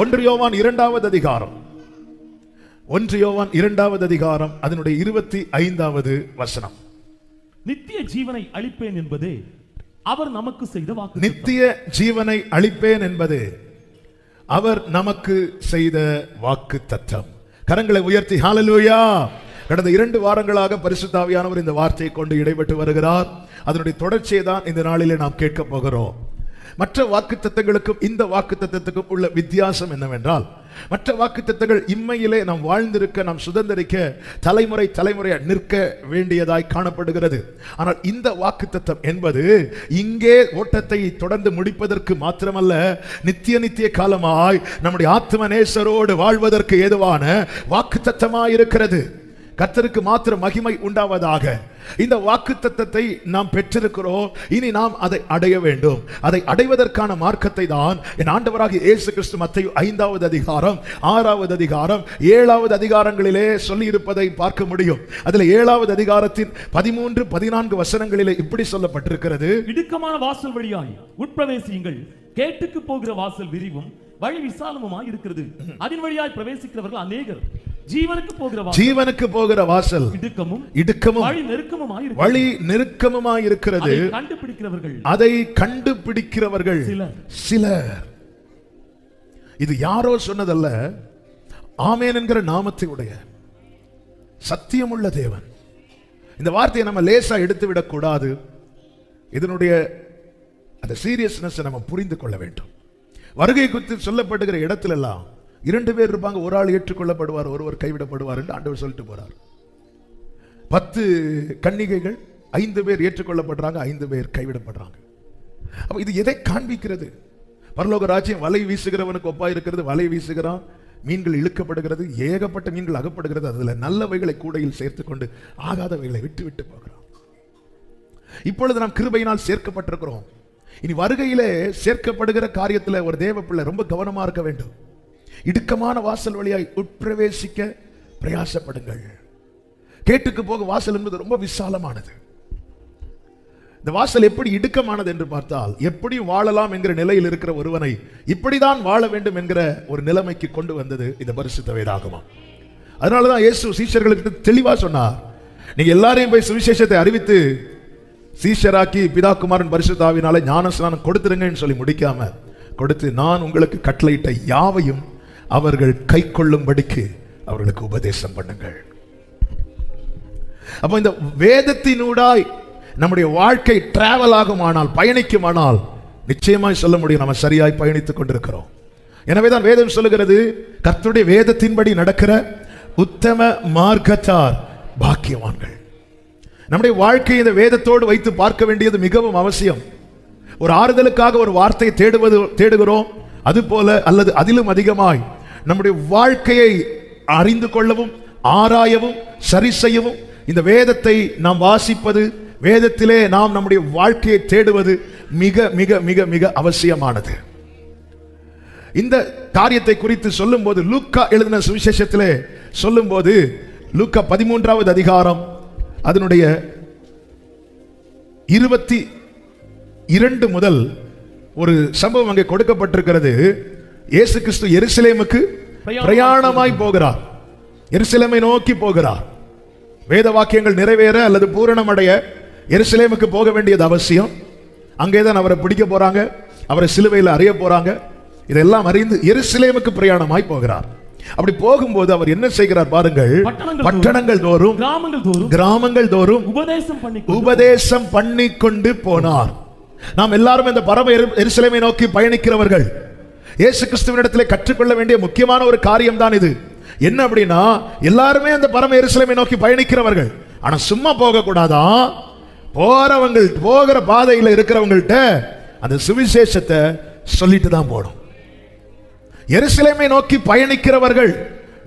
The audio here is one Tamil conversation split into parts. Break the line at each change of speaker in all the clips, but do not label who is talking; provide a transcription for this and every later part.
1 யோவான் 2வது அதிகாரம், 1 யோவான் 2வது அதிகாரம் அதனுடைய 25வது வசனம்.
நித்திய ஜீவனை அளிப்பேன் என்பதே அவர் நமக்கு செய்த வாக்கு.
நித்திய ஜீவனை அளிப்பேன் என்பது அவர் நமக்கு செய்த வாக்கு தத்தம். கரங்களை உயர்த்தி ஹல்லேலூயா. கடந்த 2 வாரங்களாக பரிசுத்த ஆவியானவர் இந்த வார்த்தையை கொண்டு இடைப்பட்டு வருகிறார். அதனுடைய தொடர்ச்சியை தான் இந்த நாளிலே நாம் கேட்க போகிறோம். மற்ற வாக்குத்தத்தங்களுக்கும் இந்த வாக்குத்தத்தத்துக்கும் உள்ள வித்தியாசம் என்னவென்றால், மற்ற வாக்குத்தத்தங்கள் இம்மையிலே நாம் வாழ்ந்திருக்க, நாம் சுதந்திரிக்க தலைமுறை தலைமுறையா நிற்க வேண்டியதாய் காணப்படுகிறது. ஆனால் இந்த வாக்குத்தத்தம் என்பது இங்கே ஓட்டத்தை தொடர்ந்து முடிப்பதற்கு மாத்திரமல்ல, நித்திய காலமாய் நம்முடைய ஆத்ம நேசரோடு வாழ்வதற்கு ஏதுவான வாக்குத்தத்தமாய் இருக்கிறது. கர்த்தருக்கு மாத்திரம் மகிமை உண்டாவதாக. இந்த வாக்குத்தத்தத்தை நாம் பெற்றிருக்கிறோம். இனி நாம் அதை அடைய வேண்டும். அதை அடைவதற்கான மார்க்கத்தை தான் என் ஆண்டவராகிய இயேசு கிறிஸ்து மத்தேயு 5வது அதிகாரம், 6வது அதிகாரம், 7வது அதிகாரங்களிலே சொல்லி இருப்பதை பார்க்க முடியும். அதில் 7வது அதிகாரத்தின் 13, 14 வசனங்களிலே இப்படி சொல்லப்பட்டிருக்கிறது.
இடுக்கமான வாசல் வழியாய் உட்பிரவேசியுங்கள், கேட்டுக்கு போகிற வாசல் விரிவும் வழி விசாலமுமாய் இருக்கிறது, அதன் வழியாய் பிரவேசிக்கிறவர்கள் அநேகர். ஜீவனுக்கு போகிற வாசல் இடுக்கமும் வழி நெருக்கமுமாய் இருக்கிறது, அதை கண்டுபிடிக்கிறவர்கள் சிலர். இது யாரோ சொன்னதல்ல, ஆமென் என்கிற நாமத்தை உடைய சத்தியமுள்ள தேவன். இந்த வார்த்தையை நம்ம லேசா எடுத்து விடக் கூடாது. இதனுடைய அந்த சீரியஸ்னஸ் நம்ம புரிந்து கொள்ள வேண்டும். வருகை குறித்து சொல்லப்படுகிற இடத்துல எல்லாம் 2 பேர் இருப்பாங்க. ஒரு ஆள் ஏற்றுக்கொள்ளப்படுவார், ஒருவர் கைவிடப்படுவார் என்று ஆண்டவர் சொல்லிட்டு போறார். 10 கன்னிகைகள், 5 பேர் ஏற்றுக்கொள்ளப்படுறாங்க, 5 பேர் கைவிடப்படுறாங்க. அப்ப இது எதை காண்பிக்கிறது? பரலோக ராஜ்யம் வலை வீசுகிறவனுக்கு ஒப்பா இருக்கிறது. வலை வீசுகிறான், மீன்கள் இழுக்கப்படுகிறது, ஏகப்பட்ட மீன்கள் அகப்படுகிறது. அதுல நல்லவைகளை கூடையில் சேர்த்து கொண்டு ஆகாதவைகளை விட்டு விட்டு போகிறான். இப்பொழுது நாம் கிருபையினால் சேர்க்கப்பட்டிருக்கிறோம். இனி வருகையிலே சேர்க்கப்படுகிற காரியத்துல ஒரு தேவ பிள்ளை ரொம்ப கவனமா இருக்க வேண்டும். இடுக்கமான வாசல் வழியாய் உட்பிரவேசிக்க பிரயாசப்படுங்கள். கேட்டுக்கு போக வாசல் என்பது ரொம்ப விசாலமானது. இந்த வாசல் எப்படி இடுக்கமானது என்று பார்த்தால், எப்படி வாழலாம் என்கிற நிலையில் இருக்கிற ஒருவனை இப்படிதான் வாழ வேண்டும் என்கிற ஒரு நிலைமைக்கு கொண்டு வந்தது இந்த பரிசுத்த வேதாகமம். அதனாலதான் இயேசு சீஷர்களுக்கு தெளிவா சொன்னார், நீங்க எல்லாரையும் போய் சுவிசேஷத்தை அறிவித்து சீஷராக்கி பிதாகுமாரன் பரிசுத்த ஆவியினாலே ஞானஸ்நானம் கொடுத்துருங்கன்னு சொல்லி முடிக்காம கொடுத்து, நான் உங்களுக்கு கட்டளையிட்ட யாவையும் அவர்கள் கை கொள்ளும்படிக்கு அவர்களுக்கு உபதேசம் பண்ணுங்கள். அப்ப இந்த வேதத்தினூடாய் நம்முடைய வாழ்க்கை டிராவல் ஆகுமானால், பயணிக்குமானால் நிச்சயமாய் சொல்ல முடியும் நம்ம சரியாய் பயணித்துக் கொண்டிருக்கிறோம். எனவேதான் வேதம் சொல்லுகிறது, கர்த்தருடைய வேதத்தின்படி நடக்கிற உத்தம மார்க்கத்தார் பாக்கியவான்கள். நம்முடைய வாழ்க்கையை இந்த வேதத்தோடு வைத்து பார்க்க வேண்டியது மிகவும் அவசியம். ஒரு ஆறுதலுக்காக ஒரு வார்த்தையை தேடுகிறோம். அது போல அல்லது அதிலும் அதிகமாய் நம்முடைய வாழ்க்கையை அறிந்து கொள்ளவும், ஆராயவும், சரி செய்யவும் இந்த வேதத்தை நாம் வாசிப்பது, வேதத்திலே நாம் நம்முடைய வாழ்க்கையை தேடுவது மிக மிக மிக மிக அவசியமானது. இந்த காரியத்தை குறித்து சொல்லும் போது, லூக்கா எழுதின சுவிசேஷத்திலே சொல்லும் போது, லூக்கா 13வது அதிகாரம் அதனுடைய 22 முதல் ஒரு சம்பவம் அங்கே கொடுக்கப்பட்டிருக்கிறது. இயேசு கிறிஸ்து எருசலேமுக்கு பிரயாணமாய் போகிறார், எருசலேமை நோக்கி போகிறார். வேத வாக்கியங்கள் நிறைவேற அல்லது பூரணமடைய எருசலேமுக்கு போக வேண்டியது அவசியம். அங்கேதான் அவரை பிடிக்க போறாங்க, அவரை சிலுவையில் அறைய போறாங்க. இதெல்லாம் அறிந்து எருசலேமுக்கு பிரயாணமாய் போகிறார். அப்படி போகும்போது அவர் என்ன செய்கிறார் பாருங்கள். பட்டணங்கள் தோறும், கிராமங்கள் தோறும் உபதேசம் பண்ணி கொண்டு போனார். நாம் எல்லாரும் இந்த பரம எருசலேமை நோக்கி பயணிக்கிறவர்கள். இயேசு கிறிஸ்துவினிடத்திலே கற்றுக்கொள்ள வேண்டிய முக்கியமான ஒரு காரியம் தான் இது. என்ன அப்படின்னா, எல்லாருமே அந்த பரம எருசலேமை நோக்கி பயணிக்கிறவர்கள். ஆனா சும்மா போக கூடாதான். போறவங்க, போகிற பாதையில் இருக்கிறவங்கள்ட்ட அந்த சுவிசேஷத்தை சொல்லிட்டு தான் போடும். எருசலேமை நோக்கி பயணிக்கிறவர்கள்,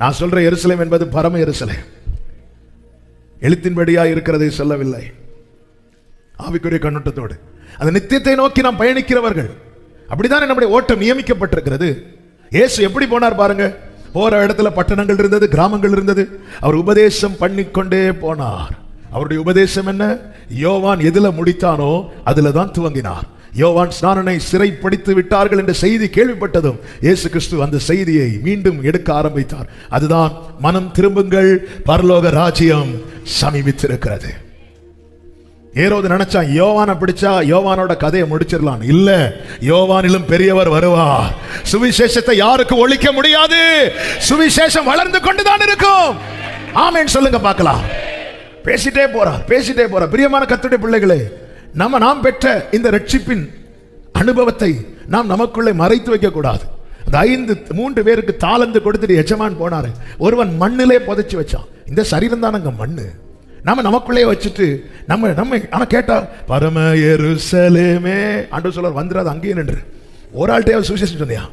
நான் சொல்ற எருசலேம் என்பது பரம எருசலேம், எழுத்தின்படியா இருக்கிறதை சொல்லவில்லை, ஆவிக்குரிய கண்ணோட்டத்தோடு அந்த நித்தியத்தை நோக்கி நாம் பயணிக்கிறவர்கள். அப்படிதான் நம்முடைய ஓட்டம் நியமிக்கப்பட்டிருக்கிறது. இயேசு எப்படி போனார் பாருங்க. போற இடத்துல பட்டணங்கள் இருந்தது, கிராமங்கள் இருந்தது. அவர் உபதேசம் பண்ணிக்கொண்டே போனார். அவருடைய உபதேசம் என்ன? யோவான் எதுல முடித்தானோ அதுல தான் துவங்கினார்.
யோவான் ஸ்நானனை சிறைப்படுத்தி விட்டார்கள் என்ற செய்தி கேள்விப்பட்டதும் இயேசு கிறிஸ்து அந்த செய்தியை மீண்டும் எடுக்க ஆரம்பித்தார். அதுதான் மனம் திரும்புங்கள், பரலோக ராஜ்யம் சமீபித்திருக்கிறது. ஏரோது நினைச்சா யோவானை பிடிச்சா யோவானோட கதையை முடிச்சிடலாம். இல்ல, யோவானிலும் பெரியவர் வருவார். சுவிசேஷத்தை யாருக்கு ஒழிக்க முடியாது. சுவிசேஷம் வளர்ந்து கொண்டுதான் இருக்கும். ஆமென் சொல்லுங்க பார்க்கலாம். பேசிட்டே போறார். பிரியமான கர்த்தருடைய பிள்ளைகளே, நாம் பெற்ற இந்த ரட்சிப்பின் அனுபவத்தை நாம் நமக்குள்ளே மறைத்து வைக்க கூடாது. அந்த 3 பேருக்கு தாளந்து கொடுத்துட்டு எஜமான் போனாரு. ஒருவன் மண்ணிலே புதைச்சு வச்சான். இந்த சரீரம் தானங்க மண்ணு. நமக்குள்ளே வச்சுட்டு நம்ம ஆனா கேட்டா பரம எருசலேமே ஆண்டவர் சொல்றார், வந்துடாது அங்கேயே நின்று. ஒரு ஆள்கிட்ட சுவிசேஷம் சொன்னியா?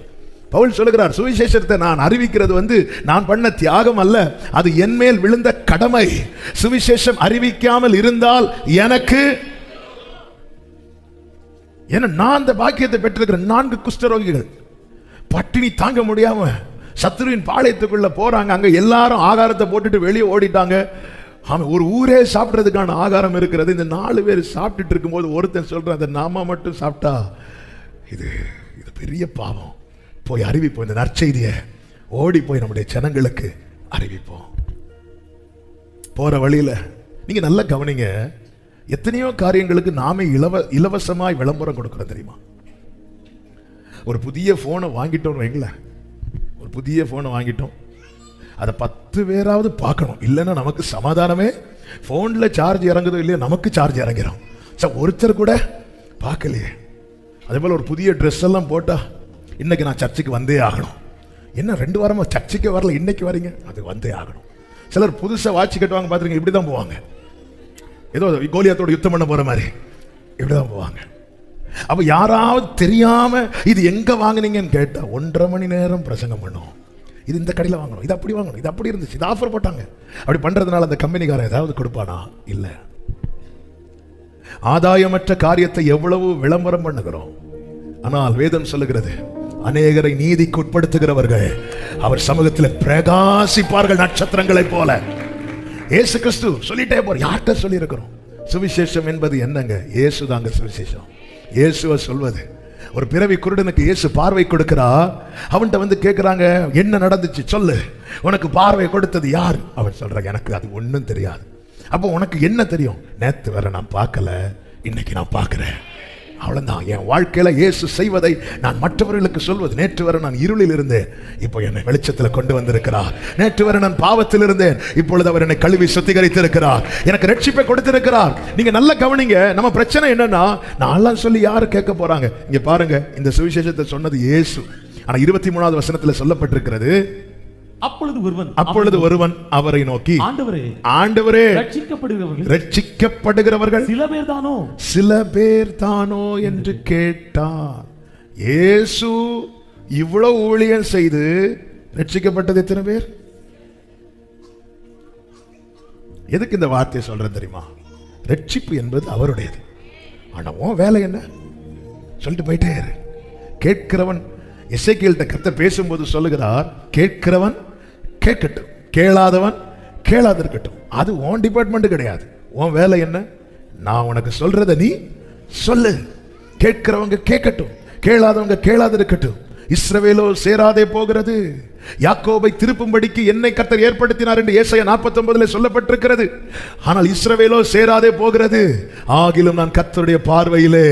பவுல் சொல்லுகிறார், சுவிசேஷத்தை நான் அறிவிக்கிறது நான் பண்ண தியாகம் அல்ல, அது என் மேல் விழுந்த கடமை. சுவிசேஷம் அறிவிக்காமல் இருந்தால் எனக்கு நான் அந்த பாக்கியத்தை பெற்றிருக்கிறேன். 4 குஷ்டரோகிகள் பட்டினி தாங்க முடியாம சத்துருவின் பாளையத்துக்குள்ள போறாங்க. அங்க எல்லாரும் ஆகாரத்தை போட்டுட்டு வெளியே ஓடிட்டாங்க. ஒரு ஊரே சாப்பிட்றதுக்கான ஆகாரம் இருக்கிறது. இந்த 4 பேர் சாப்பிட்டுட்டு இருக்கும்போது ஒருத்தன் சொல்றான், அந்த நாம மட்டும் சாப்பிட்டா இது பெரிய பாவம். போய் அறிவிப்போம், இந்த நற்செய்தியை ஓடி போய் நம்முடைய ஜனங்களுக்கு அறிவிப்போம். போற வழியில நீங்க நல்லா கவனிங்க, எத்தனையோ காரியங்களுக்கு நாமே இலவசமாய் விளம்பரம் கொடுக்கிறோம் தெரியுமா? ஒரு புதிய போனை வாங்கிட்டோம் வைங்களேன், ஒரு புதிய போனை வாங்கிட்டோம், அதை 10 பேராவது பார்க்கணும், இல்லைன்னா நமக்கு சமாதானமே. போன்ல சார்ஜ் இறங்குதோ இல்லையோ நமக்கு சார்ஜ் இறங்கிறோம். ஒருத்தர் கூட பார்க்கலையே. அதே போல ஒரு புதிய ட்ரெஸ் எல்லாம் போட்டா, இன்னைக்கு நான் சர்ச்சுக்கு வந்தே ஆகணும். என்ன 2 வாரமா சர்ச்சுக்கே வரல, இன்னைக்கு வரீங்க, அது வந்தே ஆகணும். சிலர் புதுசா வாட்சி கட்டுவாங்க, பார்த்துருங்க, இப்படிதான் போவாங்க. ஏதோ கோலியாத்தோட யுத்தம் பண்ண போற மாதிரி இப்படிதான் போவாங்க. அப்ப யாராவது தெரியாம இது எங்க வாங்குனீங்கன்னு கேட்டா 1.5 மணி நேரம் பிரசங்கம் பண்ணும். இது இந்த கடையில் வாங்கணும், இது அப்படி வாங்கணும், இது அப்படி இருந்துச்சு, இது ஆஃபர் போட்டாங்க. அப்படி பண்றதுனால அந்த கம்பெனிக்காரன் ஏதாவது கொடுப்பானா? இல்ல. ஆதாயமற்ற காரியத்தை எவ்வளவு விளம்பரம் பண்ணுகிறோம். ஆனால் வேதம் சொல்லுகிறது, அநேகரை நீதிக்கு உட்படுத்துகிறவர்கள் அவர் சமூகத்தில் பிரகாசிப்பார்கள் நட்சத்திரங்களைப் போல. இயேசு கிறிஸ்து சொல்லிட்டே போற. யார்கிட்ட சொல்லி இருக்கிறோம்? சுவிசேஷம் என்பது என்னங்க? இயேசு தாங்க சுவிசேஷம். இயேசுவை சொல்வது. ஒரு பிறவி குருடனுக்கு இயேசு பார்வை கொடுக்கிறா. அவன்கிட்ட கேட்கிறாங்க, என்ன நடந்துச்சு சொல்லு, உனக்கு பார்வை கொடுத்தது யார்? அவன் சொல்றாங்க, எனக்கு அது ஒன்றும் தெரியாது. அப்போ உனக்கு என்ன தெரியும்? நேற்று வரை நான் பார்க்கல, இன்னைக்கு நான் பார்க்கிறேன். அவ்வளவுதான். என் வாழ்க்கையில இயேசு செய்வதை நான் மற்றவர்களுக்கு சொல்வது. நேற்று வரை நான் இருளில் இருந்தேன், இப்போ என்னை வெளிச்சத்தில் கொண்டு வந்திருக்கிறார். நேற்று வரை நான் பாவத்தில் இருந்தேன், இப்பொழுது அவர் என்னை கழுவி சுத்திகரித்திருக்கிறார், எனக்கு ரட்சிப்பை கொடுத்திருக்கிறார். நீங்க நல்ல கவனிங்க. நம்ம பிரச்சனை என்னன்னா, நான் சொல்லி யாரு கேட்க போறாங்க? இங்க பாருங்க, இந்த சுவிசேஷத்தை சொன்னது இயேசு. ஆனா 23வது வசனத்தில் சொல்லப்பட்டிருக்கிறது, அப்பொழுது ஒருவன் அவரை நோக்கி, ஆண்டவரே, ரட்சிக்கப்படுகிறவர்கள் சில பேர் தானோ என்று கேட்டார். இயேசு இவ்வளவு ஊழியம் செய்து ரட்சிக்கப்பட்டது எத்தனை பேர்? எதுக்கு இந்த வார்த்தையை சொல்றேன் தெரியுமா? ரட்சிப்பு என்பது அவருடையது. ஆனா உன் வேலை என்ன? சொல்லிட்டு போயிட்டே இரு. கேட்கிறவன், எசேக்கியேல்கிட்ட கர்த்தர் பேசும்போது சொல்லுகிறார், கேட்கிறவன் கேட்கட்டும், கேளாதவன் கேளாதிருக்கட்டும். அது உன் டிபார்ட்மெண்ட் கிடையாது. உன் வேலை என்ன? நான் உனக்கு சொல்றத நீ சொல்லு. கேட்கிறவங்க கேட்கட்டும், கேளாதவங்க கேளாதிருக்கட்டும். இஸ்ரவேலோ சேராதே போகிறது, யாக்கோபை திருப்பும்படிக்கு என்னை கர்த்தர் ஏற்படுத்தினார் என்று ஏசாயா 49 சொல்லப்பட்டிருக்கிறது. ஆனால் இஸ்ரவேலோ சேராதே போகிறது, ஆகிலும் நான் கர்த்தருடைய பார்வையிலே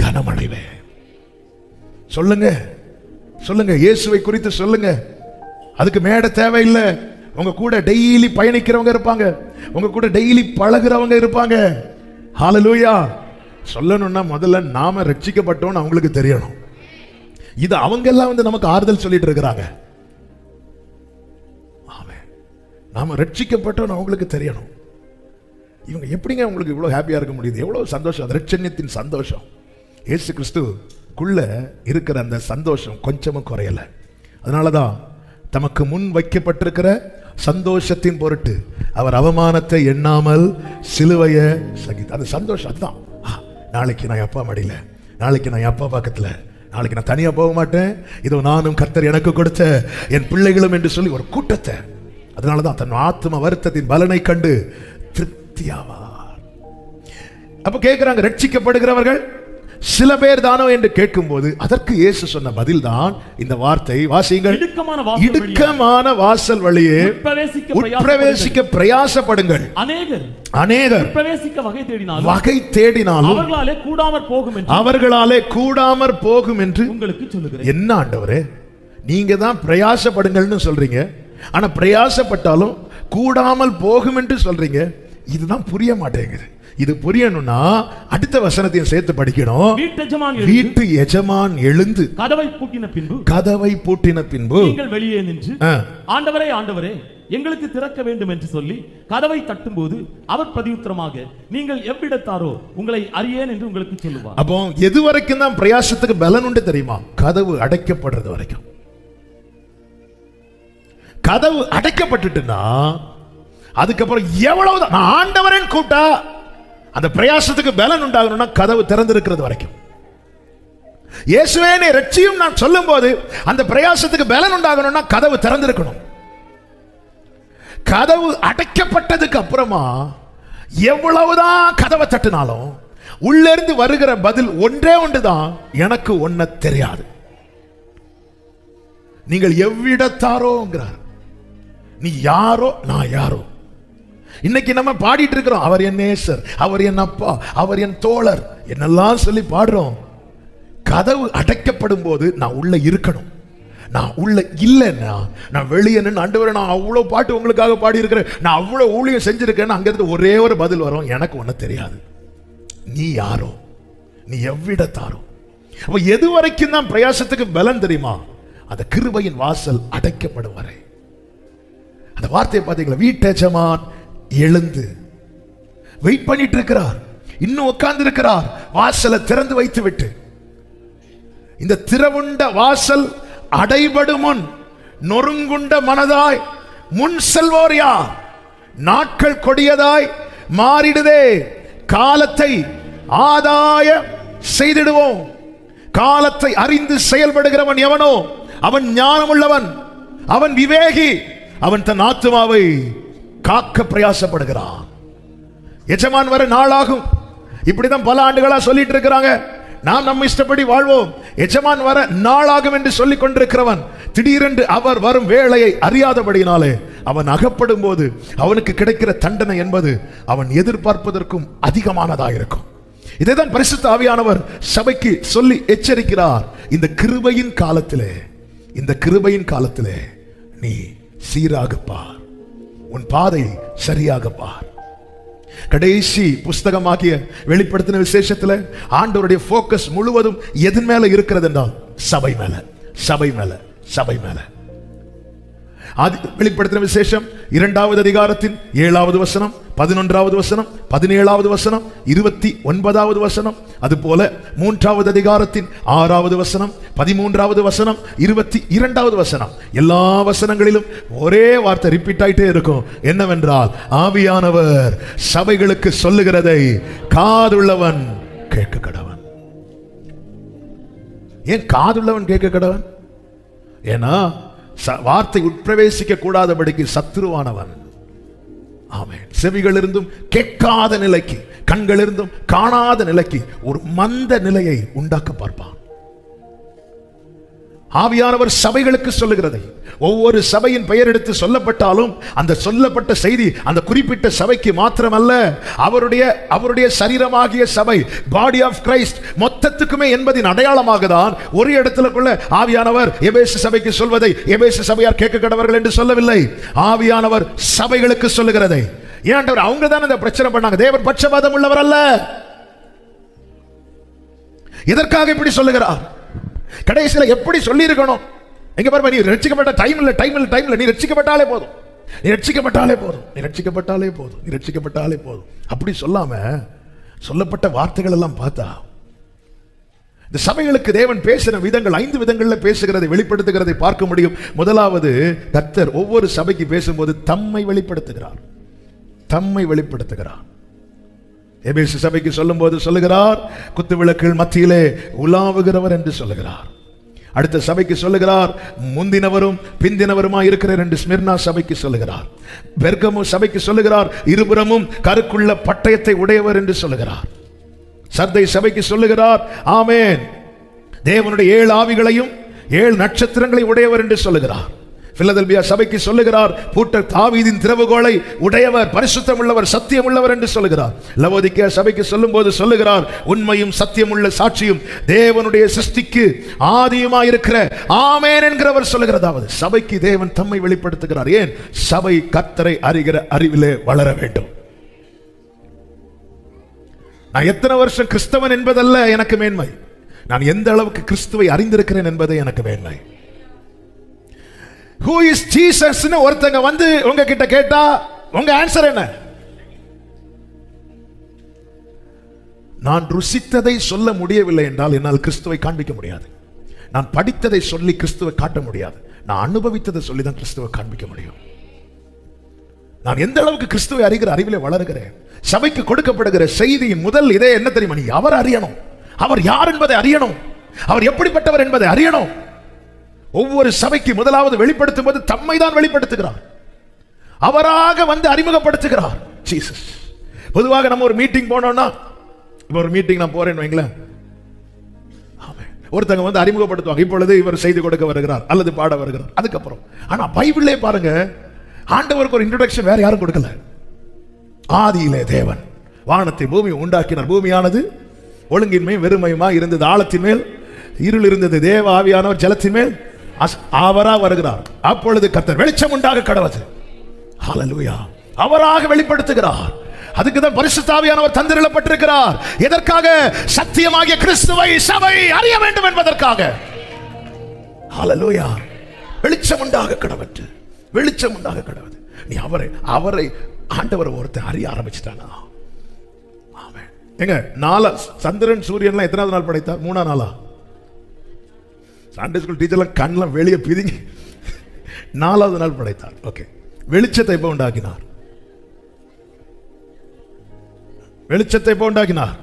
கனமடைவேன். சொல்லுங்க, சொல்லுங்க, இயேசுவை குறித்து சொல்லுங்க. அதுக்கு மேடை தேவையில்லை. உங்க கூட டெய்லி பயணிக்கிறவங்க இருப்பாங்க, உங்க கூட டெய்லி பழகுறவங்க இருப்பாங்க. ஹல்லேலூயா. சொல்லணும்னா முதல்ல நாம ரட்சிக்கப்பட்டோம்னு அவங்களுக்கு தெரியணும். இது அவங்க எல்லாம் நமக்கு ஆறுதல் சொல்லிட்டு இருக்கிறாங்க. ஆமென். நாம ரட்சிக்கப்பட்டோம்னு அவங்களுக்கு தெரியணும். இவங்க எப்படிங்க உங்களுக்கு இவ்வளவு ஹாப்பியா இருக்க முடியுது? எவ்வளவு சந்தோஷம், அந்த ரட்சண்யத்தின் சந்தோஷம். இயேசு கிறிஸ்துக்குள்ள இருக்கிற அந்த சந்தோஷம் கொஞ்சமும் குறையல. அதனாலதான் தமக்கு முன் வைக்கப்பட்டிருக்கிற சந்தோஷத்தின் பொருட்டு அவர் அவமானத்தை எண்ணாமல் சிலுவையை சகித்தார். அந்த சந்தோஷம் அதுதான். நாளைக்கு நான் அப்பா மடியில, நாளைக்கு நான் அப்பா பக்கத்துல, நாளைக்கு நான் தனியா போக மாட்டேன், இதோ நானும் கர்த்தர் எனக்கு கொடுத்த என் பிள்ளைகளும் என்று சொல்லி ஒரு கூட்டத்தை. அதனாலதான் தன் ஆத்ம வருத்தத்தின் பலனை கண்டு திருப்தியாவார். அப்ப கேட்கிறாங்க, ரட்சிக்கப்படுகிறவர்கள் சில பேர் தானோ என்று கேட்கும்போது அதற்கு இயேசு சொன்ன பதில் தான் இந்த வார்த்தை. வாசியுங்கள். இடுக்கமான வாசல் வழியே உட்பிரவேசிக்க பிரயாசப்படுங்கள். அநேகர் வகை தேடினாலும் அவர்களாலே கூடாமற் போகும் என்று உங்களுக்கு சொல்லுகிறேன். என்ன ஆண்டவரே, நீங்க தான் பிரயாசப்படுங்கள்னு சொல்றீங்க, ஆனா பிரயாசப்பட்டாலும் கூடாமல் போகும் என்று சொல்றீங்க. இதுதான் புரிய மாட்டேங்குது. இது புரியணும்னா அடுத்த வசனத்தையும் சேர்த்து படிக்கணும். வீட்டு எஜமான் எழுந்து கதவை பூட்டின பின்பு நீங்கள் வெளியே நின்று ஆண்டவரே ஆண்டவரே எங்களுக்கு திறக்க வேண்டும் என்று சொல்லி கதவை தட்டும்போது அவர் பிரதியுத்தரமாக நீங்கள் எவ்விடத்தாரோ உங்களை அறியேன் என்று உங்களுக்கு சொல்லுவார். அப்போ எது வரைக்கும் தான் பிரயாசத்துக்கு பலன் உண்டு தெரியுமா? கதவு அடைக்கப்படுறது வரைக்கும். கதவு அடைக்கப்பட்டுட்டுனா அதுக்கப்புறம் எவ்வளவுதான் ஆண்டவரன் கூட்டா அந்த பிரயாசத்துக்கு பலன் உண்டாகணும்னா கதவு திறந்திருக்கிறது வரைக்கும். இயேசுவே என்னை ரட்சியும் நான் சொல்லும் போது அந்த பிரயாசத்துக்கு பலன் உண்டாகணும்னா கதவு திறந்திருக்கணும். கதவு அடைக்கப்பட்டதுக்கு அப்புறமா எவ்வளவுதான் கதவை தட்டினாலும் உள்ள இருந்து வருகிற பதில் ஒன்றே ஒன்றுதான், எனக்கு ஒன்ன தெரியாது. நீங்கள் எவ்விடத்தாரோங்கிறார். நீ யாரோ நான் யாரோ. இன்னைக்கு நம்ம பாடிட்டு இருக்கிறோம், அவர் என் நேசர், அவர் என் அப்பா, அவர் என் தோழர், என்னெல்லாம் சொல்லி பாடுறோம். கதவு அடைக்கப்படும் போது நான் உள்ள இருக்கணும். நான் உள்ள இல்லைன்னா நான் வெளியே நின்று ஆண்டவரே நான் அவ்வளவு பாட்டு உங்களுக்காக பாடி இருக்கிறேன், நான் அவ்வளவு ஊழியம் செஞ்சிருக்கேன்னு அங்கிருந்து ஒரே ஒரு பதில் வரும், எனக்கு ஒன்றும் தெரியாது. நீ யாரோ, நீ எவ்விடத்தாரோ. அப்ப எது வரைக்கும் தான் பிரயாசத்துக்கு பலன் தெரியுமா? அந்த கிருபையின் வாசல் அடைக்கப்படும் வரை. அந்த வார்த்தையை பார்த்தீங்களா? வீட்டெஜமான் எழுந்து வெயிட் பண்ணிட்டு இருக்கிறார், இன்னும் உட்கார்ந்து இருக்கிறார், வாசலை திறந்து வைத்து விட்டு. இந்த திறவுண்ட வாசல் அடைபடும் முன் நொறுங்குண்ட மனதாய் முன் செல்வோர் யார்? நாட்கள் கொடியதாய் மாறிடுதே, காலத்தை ஆதாய செய்திடுவோம். காலத்தை அறிந்து செயல்படுகிறவன் எவனோ அவன் ஞானமுள்ளவன், அவன் விவேகி, அவன் தன் ஆத்துமாவை காக்க பிரயாசப்படுகிறான். எஜமான் வர நாளாகும். இப்படிதான் பல ஆண்டுகளா சொல்லிட்டு இருக்கிறாங்க, நாம் நம்ம இஷ்டப்படி வாழ்வோம், எஜமான் வர நாளாகும் என்று சொல்லிக் கொண்டிருக்கிறவன் திடீரென்று அவர் வரும் வேளையை அறியாதபடியினாலே அவன் அகப்படும் போது அவனுக்கு கிடைக்கிற தண்டனை என்பது அவன் எதிர்பார்ப்பதற்கும் அதிகமானதாக இருக்கும். இதைதான் பரிசுத்த ஆவியானவர் சபைக்கு சொல்லி எச்சரிக்கிறார். இந்த கிருபையின் காலத்திலே, இந்த கிருபையின் காலத்திலே நீ சீராக பார், உன் பாதை சரியாக பார். கடைசி புஸ்தகமாகிய வெளிப்படுத்தின விசேஷத்துல ஆண்டவருடைய போக்கஸ் முழுவதும் எதன் மேல இருக்கிறது என்றால் சபை மேல, சபை மேல, சபை மேல. வெளிப்படுத்தின விசேஷம் 2வது அதிகாரத்தின் 7வது வசனம், 11வது வசனம், 17வது வசனம், 29வது வசனம், அதுபோல 3வது அதிகாரத்தின் 6வது வசனம், 13வது வசனம், 22வது வசனம், எல்லா வசனங்களிலும் ஒரே வார்த்தை ரிப்பீட் ஆயிட்டே இருக்கும். என்னவென்றால் ஆவியானவர் சபைகளுக்கு சொல்லுகிறதை காதுள்ளவன் கேட்க கடவன். ஏன் காதுள்ளவன் கேட்க கடவன்? ஏன்னா வார்த்தை உட்பிரவேசிக்க கூடாதபடிக்கு சத்துருவானவன். ஆமென். செவிகள் இருந்தும் கேட்காத நிலைக்கு, கண்கள் இருந்தும் காணாத நிலைக்கு ஒரு மந்த நிலையை உண்டாக்க பார்ப்பான். ஆவியானவர் சபைகளுக்கு சொல்லுகிறதை, ஒவ்வொரு சபையின் பெயர் எடுத்து சொல்லப்பட்டாலும் அந்த சொல்லப்பட்ட செய்தி அந்த குறிப்பிட்ட சபைக்கு மாத்திரமல்ல, அவருடைய சரீரமாகிய சபை, பாடி ஆஃப் கிரைஸ்ட் மொத்தத்துக்குமே என்பதின் அடையாளமாக தான் ஒரு இடத்துலக்குள்ள ஆவியானவர் எபேசு சபைக்கு சொல்வதை எபேசு சபையார் கேட்க கடவர்கள் என்று சொல்லவில்லை. ஆவியானவர் சபைகளுக்கு சொல்லுகிறதை. ஏன்டவர் அவங்க தான் இந்த பிரச்சனை பண்ணாங்க. தேவன் பட்சபாதம் உள்ளவர் அல்ல. இதற்காக இப்படி சொல்லுகிறார். கடைசியில எப்படி சொல்லி இருக்கணும்? எங்க பாருங்க, நீ ரட்சிக்கப்பட்ட டைம் இல்ல, நீ ரட்சிக்கப்பட்டாலே போதும், நீ ரட்சிக்கப்பட்டாலே போதும், நீ ரட்சிக்கப்பட்டாலே போதும், நீ ரட்சிக்கப்பட்டாலே போதும். அப்படி சொல்லாம சொல்லப்பட்ட வார்த்தைகள் எல்லாம் பார்த்தா இந்த சபைகளுக்கு தேவன் பேசின விதங்கள் 5 விதங்கள்ல பேசுகிறதை வெளிப்படுத்துகிறதை பார்க்க முடியும். முதலாவது, கர்த்தர் ஒவ்வொரு சபைக்கு பேசும்போது தம்மை வெளிப்படுத்துகிறார், தம்மை வெளிப்படுத்துகிறார். எபேசு சபைக்கு சொல்லும் போது சொல்லுகிறார், குத்து விளக்குகள் மத்தியிலே உலாவுகிறவர் என்று சொல்லுகிறார். அடுத்த சபைக்கு சொல்லுகிறார், முந்தினவரும் பிந்தினவருமாய் இருக்கிறார் என்று ஸ்மிர்னா சபைக்கு சொல்லுகிறார். பெர்கமு சபைக்கு சொல்லுகிறார், இருபுறமும் கருக்குள்ள பட்டயத்தை உடையவர் என்று சொல்லுகிறார். சர்தை சபைக்கு சொல்லுகிறார், ஆமென், தேவனுடைய 7 ஆவிகளையும் 7 நட்சத்திரங்களை உடையவர் என்று சொல்லுகிறார். பிலதெல்பியா சபைக்கு சொல்லுகிறார், பூட்ட தாவீதின் திறவுகோலை உடையவர், பரிசுத்தம் உள்ளவர், சத்தியம் உள்ளவர் என்று சொல்லுகிறார். லவோதிக்கேயா சபைக்கு சொல்லும்போது சொல்லுகிறார், உண்மையும் சத்தியமுள்ள சாட்சியும் தேவனுடைய சிருஷ்டிக்கு ஆதியுமாயிருக்கிற ஆமென் என்கிறவர் சொல்லுகிறதாவது சபைக்கு தேவன் தம்மை வெளிப்படுத்துகிறார். ஏன்? சபை கர்த்தரை அறிகிற அறிவிலே வளர வேண்டும். நான் எத்தனை வருஷம் கிறிஸ்தவன் என்பதல்ல எனக்கு மேன்மை, நான் எந்த அளவுக்கு கிறிஸ்துவை அறிந்திருக்கிறேன் என்பதே எனக்கு மேன்மை. Who is Jesus ன்னு ஒருத்தங்க வந்து உங்ககிட்ட கேட்டா உங்க ஆன்சர் என்ன? நான் ருசித்ததை சொல்ல முடியவில்லை என்றால் என்னால் கிறிஸ்துவை காண்பிக்க முடியாது. நான் படித்ததை சொல்லி கிறிஸ்துவை காட்ட முடியாது. நான் அனுபவித்ததை சொல்லி தான் கிறிஸ்துவை காண்பிக்க முடியும். நான் எந்த அளவுக்கு கிறிஸ்துவை அறிகிற அறிவிலே வளர்கிறேன். சபைக்கு கொடுக்கப்படுகிற செய்தியின் முதல் இதே என்ன தெரியுமா? நீ அவர் அறியணும், அவர் யார் என்பதை அறியணும், அவர் எப்படிப்பட்டவர் என்பதை அறியணும். ஒவ்வொரு சபைக்கு முதலாவது வெளிப்படுத்தும் போது தம்மை தான் வெளிப்படுத்துகிறார், அவராக வந்து அறிமுகப்படுத்துகிறார். ஜீசஸ். பொதுவாக நம்ம ஒரு மீட்டிங் போனோம்னா, இப்போ ஒரு மீட்டிங் நான் போறேன்னு வைங்களேன், ஒருத்தங்க வந்து அறிமுகப்படுத்துவாங்க, இப்பொழுது இவர் செய்து கொடுக்க வருகிறார் அல்லது பாட வருகிறார், அதுக்கப்புறம். ஆனா பைபிளே பாருங்க, ஆண்டவருக்கு ஒரு இன்ட்ரோடக்ஷன் வேற யாரும் கொடுக்கல. ஆதியிலே தேவன் வானத்தை பூமி உண்டாக்கினார், பூமியானது ஒழுங்கின்மை வெறுமையுமா இருந்தது, ஆழத்தின் மேல் இருள் இருந்தது, தேவ ஆவியானவர் ஜலத்தின் மேல் அவரா வருகிறார். அப்பொழுது கர்த்தர் வெளிச்சம் உண்டாக கடவது. ஹல்லேலூயா. அவராக வெளிப்படுத்துகிறார். அதுக்கு தான் பரிசுத்த ஆவியானவர் தந்திரப்பட்டிருக்கிறார். எதற்காக? சத்தியமாகிய கிறிஸ்துவை சபை அறிய வேண்டும் என்பதற்காக. ஹல்லேலூயா. வெளிச்சம் உண்டாக கடவது, வெளிச்சம் உண்டாக கடவது. நீ அவரை ஆண்டவர் ஒருத்தர் அறிய ஆரம்பிச்சிட்டானா? ஆமென். எங்க சந்திரன் சூரியன்லாம் எத்தனாவது நாள் படைத்தார்? 3ஆம் நாளா? சண்டே ஸ்கூல் டீச்சர்லாம் கண்ணெல்லாம் வெளியே பிதிங்கி 4ஆவது நாள் படைத்தார். ஓகே. வெளிச்சத்தை எப்போ உண்டாக்கினார்? வெளிச்சத்தை எப்போ உண்டாக்கினார்?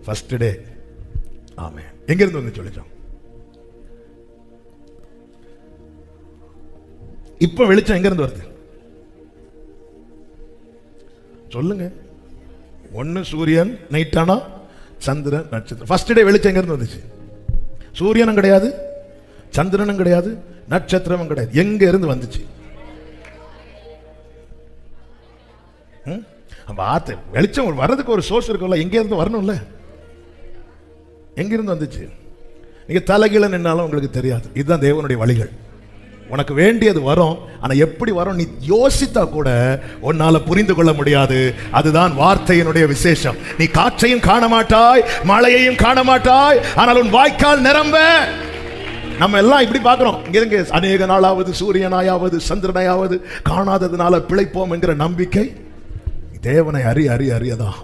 First day. ஆமென். எங்க இருந்து வந்து சொல்லிச்சோம்? இப்ப வெளிச்சம் எங்க இருந்து வருது சொல்லுங்க? ஒன்னு சூரியன் நைட்டானா, சந்திரன் நட்சத்திரம். ஃபர்ஸ்ட் டே வெளிச்சம் எங்க இருந்து வந்துச்சு? சூரியனும் கிடையாது, சந்திரனும் கிடையாது, நட்சத்திரமும் கிடையாது. எங்க இருந்து வந்துச்சு? வெளிச்சம் வர்றதுக்கு ஒரு சோர்ஸ் இருக்கும்ல, எங்க இருந்து வரணும்ல? எங்க இருந்து வந்துச்சு? நீங்க தலைகீழ நின்னாலும் உங்களுக்கு தெரியாது. இதுதான் தேவனுடைய வழிகள். உனக்கு வேண்டியது வரும், ஆனா எப்படி வரும் நீ யோசித்தா கூட உன்னால புரிந்து கொள்ள முடியாது. அதுதான் வார்த்தையினுடைய விசேஷம். நீ காற்றையும் காண மாட்டாய், மழையையும் காண மாட்டாய், ஆனால் உன் வாய்க்கால் நிரம்ப. நம்ம எல்லாம் இப்படி பார்க்கிறோம், இங்க அநேக நாளாவது சூரியனாயாவது சந்திரனாயாவது காணாததுனால பிழைப்போம் என்கிற நம்பிக்கை. தேவனை அறியதான்.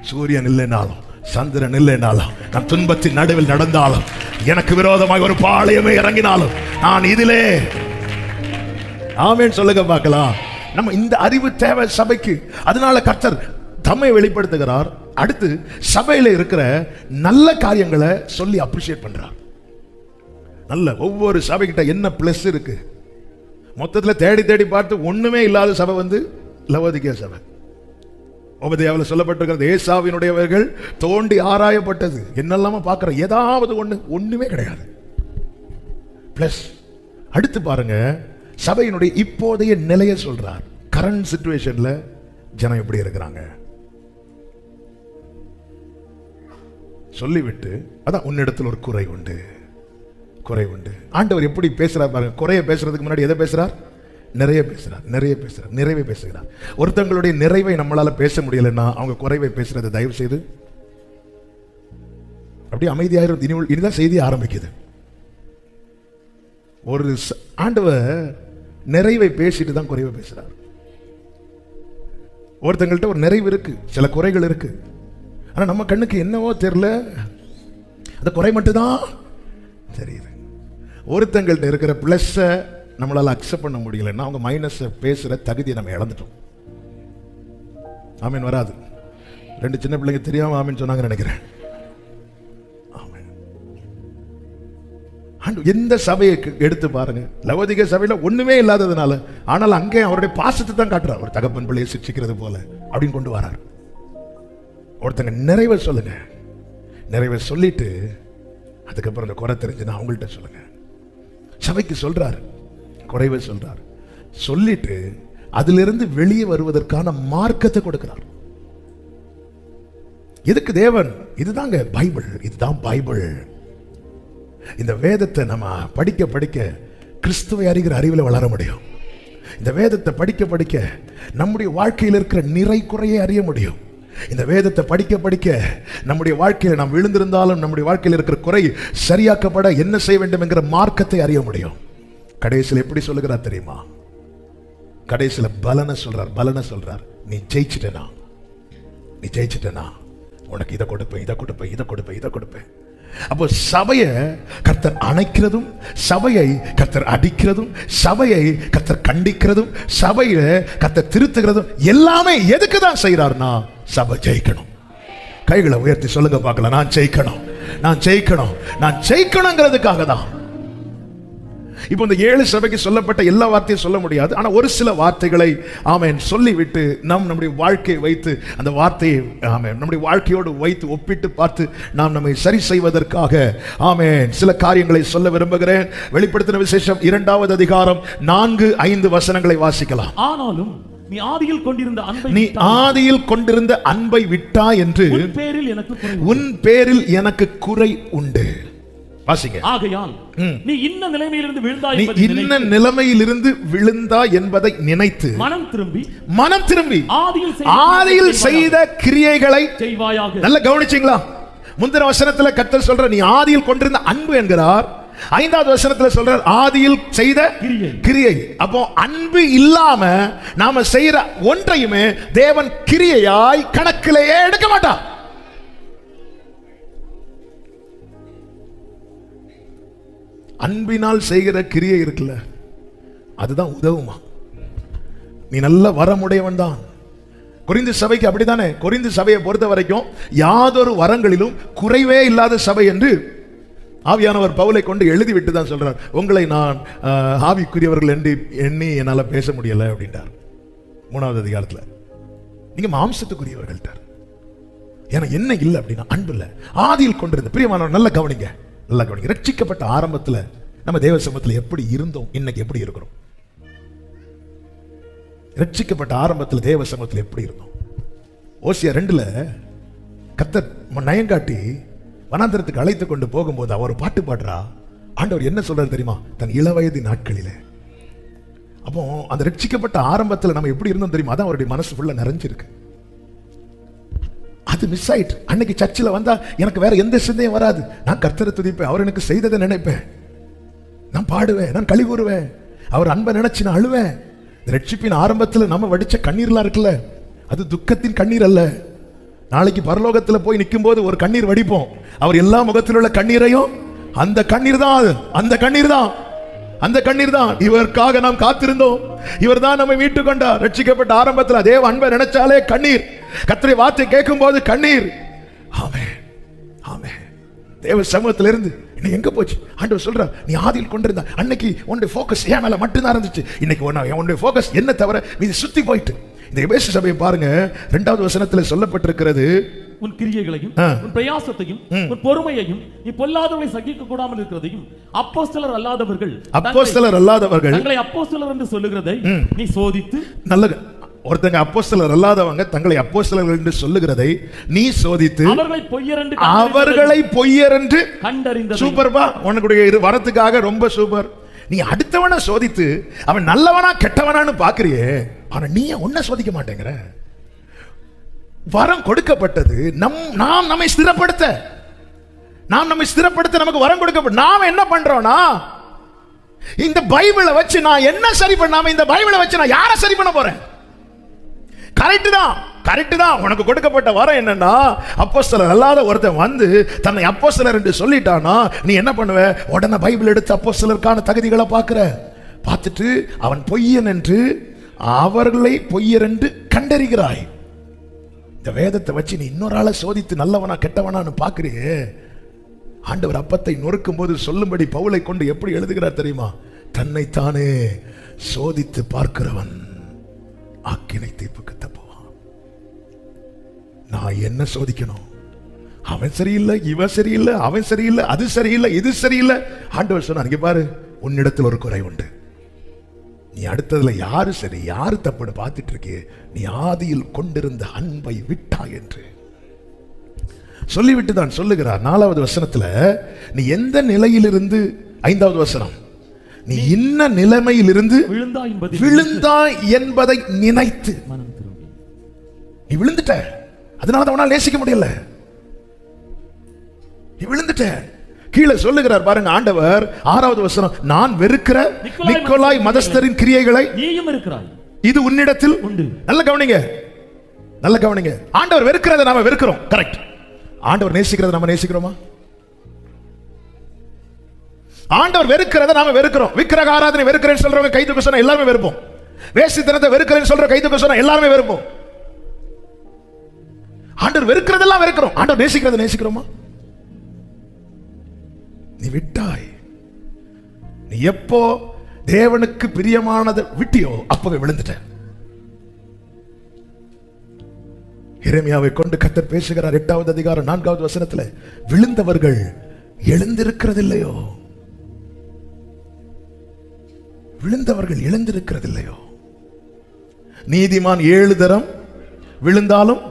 சூரியன் இல்லைனாலும் சந்திரன் இல்லைனாலும், நான் துன்பத்தின் நடுவில் நடந்தாலும், எனக்கு விரோதமாய் ஒரு பாளையமே இறங்கினாலும், நான் இதிலே. ஆமென் சொல்லுங்க பார்க்கலாம். நம்ம இந்த அறிவு தேவை சபைக்கு. அதனால கர்த்தர் தம்மை வெளிப்படுத்துகிறார். அடுத்து சபையில இருக்கிற நல்ல காரியங்களை சொல்லி அப்ரிஷியேட் பண்றார். நல்ல ஒவ்வொரு சபைகிட்ட என்ன பிளஸ் இருக்கு, மொத்தத்தில் தேடி தேடி பார்த்து ஒண்ணுமே இல்லாத சபை வந்து லவோதிக்கேயா சபை. உபதேயாவில் சொல்லப்பட்டிருக்கிறது, ஏசாவினுடையவர்கள் தோண்டி ஆராயப்பட்டது. என்னெல்லாம பார்க்கிற ஏதாவது ஒண்ணுமே கிடையாது. பிளஸ் அடுத்து பாருங்க, சபையினுடைய இப்போதைய நிலையை சொல்றார். கரண்ட் சிச்சுவேஷன்ல ஜனம் எப்படி இருக்கிறாங்க சொல்லிவிட்டு, அதான் உன்னிடத்தில் ஒரு குறை உண்டு. ஆண்டவர் எப்படி பேசுறார் பாருங்க. குறைய பேசுறதுக்கு முன்னாடி எதை பேசுறார்? நிறைய பேசுறார். நிறைவே பேசுகிறார். ஒருத்தங்களுடைய நிறைவை நம்மளால பேச முடியலன்னா அவங்க குறைவை பேசுறது தயவு செய்து அப்படியே அமைதியாயிரும். இனிதான் செய்தி ஆரம்பிக்குது. ஒரு ஆண்டவர் நிறைவை பேசிட்டு தான் குறைவை பேசுறார். ஒருத்தங்கள்ட்ட ஒரு நிறைவு இருக்கு, சில குறைகள் இருக்கு, ஆனா நம்ம கண்ணுக்கு என்னவோ தெரியல, அந்த குறை மட்டும்தான் தெரியுது. ஒருத்தங்கள்ட்ட இருக்கிற பிளஸ் நம்மளால அக்செப்ட் பண்ண முடியலன்னா அவங்க மைனஸ் பேசுற தகுதியை நம்ம இழந்துட்டோம். ஆமீன் வராது. 2 சின்ன பிள்ளைங்க தெரியாம ஆமீன் சொன்னாங்க நினைக்கிறேன். எந்த சபையை எடுத்து பாருங்க, லவோதிகேய சபையில ஒண்ணுமே இல்லாததுனால, ஆனால் அங்கே அவருடைய பாசத்தை தான் காட்டுறார். ஒரு தகப்பன் பிள்ளையை சிக்ஷிக்கிறது போல அப்படின்னு கொண்டு வரார். ஒருத்தங்க நிறைவை சொல்லுங்க, நிறைவை சொல்லிட்டு அதுக்கப்புறம் அந்த குறை தெரிஞ்சுன்னா அவங்கள்ட்ட சொல்லுங்க. சபைக்கு சொல்றாரு, குறைவை சொல்றார், சொல்லிட்டு அதிலிருந்து வெளியே வருவதற்கான மார்க்கத்தை கொடுக்கிறார். எதுக்கு தேவன்? இதுதாங்க பைபிள், இதுதான் பைபிள். இந்த வேதத்தை நம்ம படிக்க படிக்க கிறிஸ்துவை அறிகிற அறிவில் வளர முடியும். இந்த வேதத்தை படிக்க படிக்க நம்முடைய வாழ்க்கையில் இருக்கிற நிறை குறையை அறிய முடியும். இந்த வேதத்தை படிக்க படிக்க நம்முடைய வாழ்க்கையில் நாம் விழுந்திருந்தாலும் நம்முடைய வாழ்க்கையில் இருக்கிற குறை சரியாக்கப்பட என்ன செய்ய வேண்டும் என்கிற மார்க்கத்தை அறிய முடியும். கடைசியில் எப்படி சொல்லுகிறார் தெரியுமா? கடைசியில் பலனை சொல்றார். நீ ஜெயிச்சிட்டனா, நீ ஜெயிச்சிட்டனா, உனக்கு இதை கொடுப்பேன், இதை கொடுப்பேன், இதை கொடுப்பேன், இதை கொடுப்பேன். அப்போ சபையை கர்த்தர் அணைக்கிறதும், சபையை கர்த்தர் அடிக்கிறதும், சபையை கர்த்தர் கண்டிக்கிறதும், சபையை கர்த்தர் திருத்துகிறதும் எல்லாமே எதுக்கு தான் செய்யறாருன்னா சபை ஜெயிக்கணும். கைகளை உயர்த்தி சொல்லுங்க பார்க்கலாம், நான் ஜெயிக்கணும், நான் ஜெயிக்கணும், நான் ஜெயிக்கணுங்கிறதுக்காக தான். இப்போ இந்த 7 சபைக்கு சொல்லப்பட்ட எல்லா வார்த்தையும் சொல்ல முடியாது, ஆனா ஒரு சில வார்த்தைகளை ஆமென் சொல்லிவிட்டு நம்முடைய வாழ்க்கையை வைத்து அந்த வார்த்தையை ஆமென் நம்முடைய வாழ்க்கையோடு வைத்து ஒப்பிட்டு பார்த்து நாம் நம்மை சரி செய்வதற்காக ஆமென் சில காரியங்களை சொல்ல விரும்புகிறேன். வெளிப்படுத்தின விசேஷம் 2வது அதிகாரம் 4-5 வசனங்களை வாசிக்கலாம்.
ஆனாலும் நீ ஆதியில் கொண்டிருந்த அன்பை விட்டாய் என்று உன் பேரில் எனக்கு குறை உண்டு. வாசிங்க. ஆகையால் நீ இன்ன
நிலைமையிலிருந்து விழுந்தாய் என்பதை நினைத்து மனம் திரும்பி ஆதியில் செய்த கிரியைகளை செய்வாயாக. நல்ல கவனிச்சீங்களா? முந்தின வசனத்துல கர்த்தர் சொல்ற நீ ஆதியில் கொண்டிருந்த அன்பு என்கிறார். 5வது வசனத்துல சொல்றார் ஆதியில் செய்த கிரியை. அப்போ அன்பு இல்லாம நாம செய்யற ஒன்றையுமே தேவன் கிரியையாய் கணக்கிலேயே எடுக்க மாட்டார். அன்பினால் செய்கிற கிரியை இருக்குல்ல, அதுதான் உதவுமா. நீ நல்ல வரமுடையவன் தான். கொரிந்து சபைக்கு அப்படித்தானே? கொரிந்து சபையை பொறுத்த வரைக்கும் யாதொரு வரங்களிலும் குறைவே இல்லாத சபை என்று ஆவியானவர் பவுலை கொண்டு எழுதிவிட்டு தான் சொல்றார், உங்களை நான் ஆவிக்குரியவர்கள் என்று எண்ணி என்னால பேச முடியல அப்படின்றார் 3வது அதிகாரத்தில். நீங்க மாம்சத்துக்குரியவர்கள், ஏன்னா என்ன இல்லை அப்படின்னா அன்பு இல்லை. ஆதியில் கொண்டிருந்த பிரியமானவர், நல்ல கவனிங்க, நல்லா கவனிங்க. ரட்சிக்கப்பட்ட ஆரம்பத்தில் நம்ம தேவ சமூகத்தில் எப்படி இருந்தோம், இன்னைக்கு எப்படி இருக்கிறோம்? ரட்சிக்கப்பட்ட ஆரம்பத்தில் தேவ சமூகத்தில் எப்படி இருந்தோம்? ஓசியா 2ல் கர்த்தர் நயங்காட்டி வனாந்தரத்துக்கு அழைத்து கொண்டு போகும்போது அவர் பாட்டு பாடுறா. ஆண்டவர் என்ன சொல்றாரு தெரியுமா? தன் இளவயது நாட்களிலே. அப்போ அந்த ரட்சிக்கப்பட்ட ஆரம்பத்தில் நம்ம எப்படி இருந்தோம் தெரியுமா? அதான் அவருடைய மனசு ஃபுல்லா நிறைஞ்சிருக்கு. அது மிஸ் ஆயிட்டு. அன்னைக்கு சர்ச்சில் வந்தா எனக்கு வேற எந்த சிந்தையும் வராது. நான் கர்த்தரை துதிப்பேன், அவர் எனக்கு செய்ததை நினைப்பேன், நான் பாடுவேன், நான் களி கூறுவேன், அவர் அன்பை நினைச்சு நான் அழுவேன். ரட்சிப்பின் ஆரம்பத்தில் நம்ம வடிச்ச கண்ணீர்லாம் இருக்குல்ல, அது துக்கத்தின் கண்ணீர் அல்ல. நாளைக்கு பரலோகத்தில் போய் நிற்கும் போது ஒரு கண்ணீர் வடிப்போம். அவர் எல்லா முகத்தில் உள்ள கண்ணீரையும் அந்த கண்ணீர் தான், அந்த கண்ணீர் தான், அந்த கண்ணீர் தான். இவருக்காக நாம் காத்திருந்தோம், இவர் தான் நம்மை மீட்டு கொண்டார். ரட்சிக்கப்பட்ட ஆரம்பத்தில் தேவ அன்பை நினைச்சாலே கண்ணீர், கர்த்தருடைய வார்த்தை கேட்கும் போது கண்ணீர். ஆமென், ஆமென். தேவ சமூகத்தில் இருந்து இன்னைக்கு எங்க போச்சு? ஆண்டவர் சொல்றார், நீ ஆதியில் கொண்டிருந்த அன்னைக்கு உன்னுடைய ஃபோக்கஸ் என் மேல மட்டும்தான் இருந்துச்சு. இன்னைக்கு உன்னுடைய ஃபோக்கஸ் என்ன தவிர இது சுத்தி போயிட்டு. இந்த எபேசு சபையை பாருங்க, 2வது வசனத்தில் சொல்லப்பட்டிருக்கிறது,
உன் கிரியைகளையும் உன் பிரயாசத்தையும் உன் பொறுமையையும் நீ பொல்லாதவர்களை சகிக்க கூடாமல் இருக்கிறதையும் அப்போஸ்தலர் அல்லாதவர்கள் தங்களை அப்போஸ்தலர் என்று சொல்லுகிறதை நீ சோதித்து. நல்ல
ஒருத்தங்க அப்போஸ்தலர் அல்லாதவங்க தங்களை அப்போஸ்தலர்கள் என்று சொல்லுகிறதை நீ சோதித்து அவர்களை பொய்யர் என்று கண்டறிந்த. சூப்பர்பா, உனக்குடைய வரத்துக்காக ரொம்ப சூப்பர். நீ அடுத்தவனை சோதித்து அவன் நல்லவனா கெட்டவனான்னு பாக்குறியே, ஆனா நீ உன்னை சோதிக்க மாட்டேங்கிற. வரம் கொடுக்கப்பட்டது நாம் நம்மை ஸ்திரப்படுத்த, நமக்கு வரம் கொடுக்கப்பட்ட. நாம என்ன பண்றோம்னா, இந்த பைபிளை வச்சு நான் என்ன சரி பண்ணாம, இந்த பைபிளை வச்சு நான் யாரை சரி பண்ண போறேன்? கரெக்ட் தான். உனக்கு கொடுக்கப்பட்ட வரம் என்னன்னா, அப்போஸ்தலர் அல்லாத ஒருத்தன் வந்து தன்னை அப்போஸ்தலர் என்று சொல்லிட்டானா நீ என்ன பண்ணுவ? உடனே பைபிள் எடுத்து அப்போஸ்தலருக்கான தகுதிகளை பார்த்துட்டு அவன் பொய்யன் என்று அவர்களை பொய்யர் என்று கண்டறிகிறாய். இந்த வேதத்தை வச்சு நீ இன்னொரு ஆளை சோதித்து நல்லவனா கெட்டவனான்னு பாக்குறியே, ஆண்டவர் அப்பத்தை நொறுக்கும் போது சொல்லும்படி பவுலை கொண்டு எப்படி எழுதுகிறார் தெரியுமா? தன்னைத்தானே சோதித்து பார்க்கிறவன் ஆக்கினை தீர்ப்புக்கு தப்புவான். நான் என்ன சோதிக்கணும்? அவன் சரியில்லை, இவன் சரியில்லை, அவன் சரியில்லை, அது சரியில்லை, இது சரியில்லை. ஆண்டவர் சொன்னார், இங்க பாரு, உன்னிடத்தில் ஒரு குறை உண்டு. நீ அடுத்ததுல யாரு சரி யாரு தப்புன்னு பார்த்துட்டு இருக்கியே, நீ ஆதியில் கொண்டிருந்த அன்பை விட்டாய் என்று சொல்லிவிட்டு தான் சொல்லுகிறார். 4வது வசனத்துல, நீ எந்த நிலையிலிருந்து, 5வது வசனம், நீ இன்ன நிலைமையிலிருந்து விழுந்தாய் என்பதை நினைத்து. நீ விழுந்துட்ட, அதனால அவனால் நேசிக்க முடியல. நீ விழுந்துட்ட. கீழே சொல்லுகிறார் பாருங்க ஆண்டவர், 6வது வசனம், நான் வெறுக்கிற நிக்கோலாய் மதஸ்தரின் கிரியைகளை
நீயும் இருக்கிறாய்,
இது உன்னிடத்தில் உண்டு. நல்ல கவனிங்க, நல்ல கவனிங்க. ஆண்டவர் வெறுக்கிறத நாம வெறுக்கிறோம், கரெக்ட். ஆண்டவர் நேசிக்கிறத நாம நேசிக்கிறோமா? ஆண்டவர் வெறுக்கிறத நாம வெறுக்கிறோம். விக்கிரக ஆராதனை வெறுக்கிறேன்னு சொல்றவங்க கை தூக்க சொன்னா எல்லாருமே வெறுப்போம். வேசித்தனத்தை வெறுக்கிறேன்னு சொல்ற கை தூக்க சொன்னா எல்லாருமே வெறுப்போம். ஆண்டவர் வெறுக்கிறதெல்லாம் வெறுக்கிறோம். ஆண்டவர் நேசிக்கிறத நேசிக்கிறோமா? நீ விட்டாய். நீ எப்போ தேவனுக்கு பிரியமானதை விட்டியோ அப்பவே விழுந்துட்ட. எரேமியாவை கொண்டு கர்த்தர் பேசுகிறார் 8வது அதிகாரம் 4வது வசனத்துல, விழுந்தவர்கள் எழுந்திருக்கிறதில்லையோ, விழுந்தவர்கள் எழுந்திருக்கிறதில்லையோ. நீதிமான் 7 தரம் விழுந்தாலும்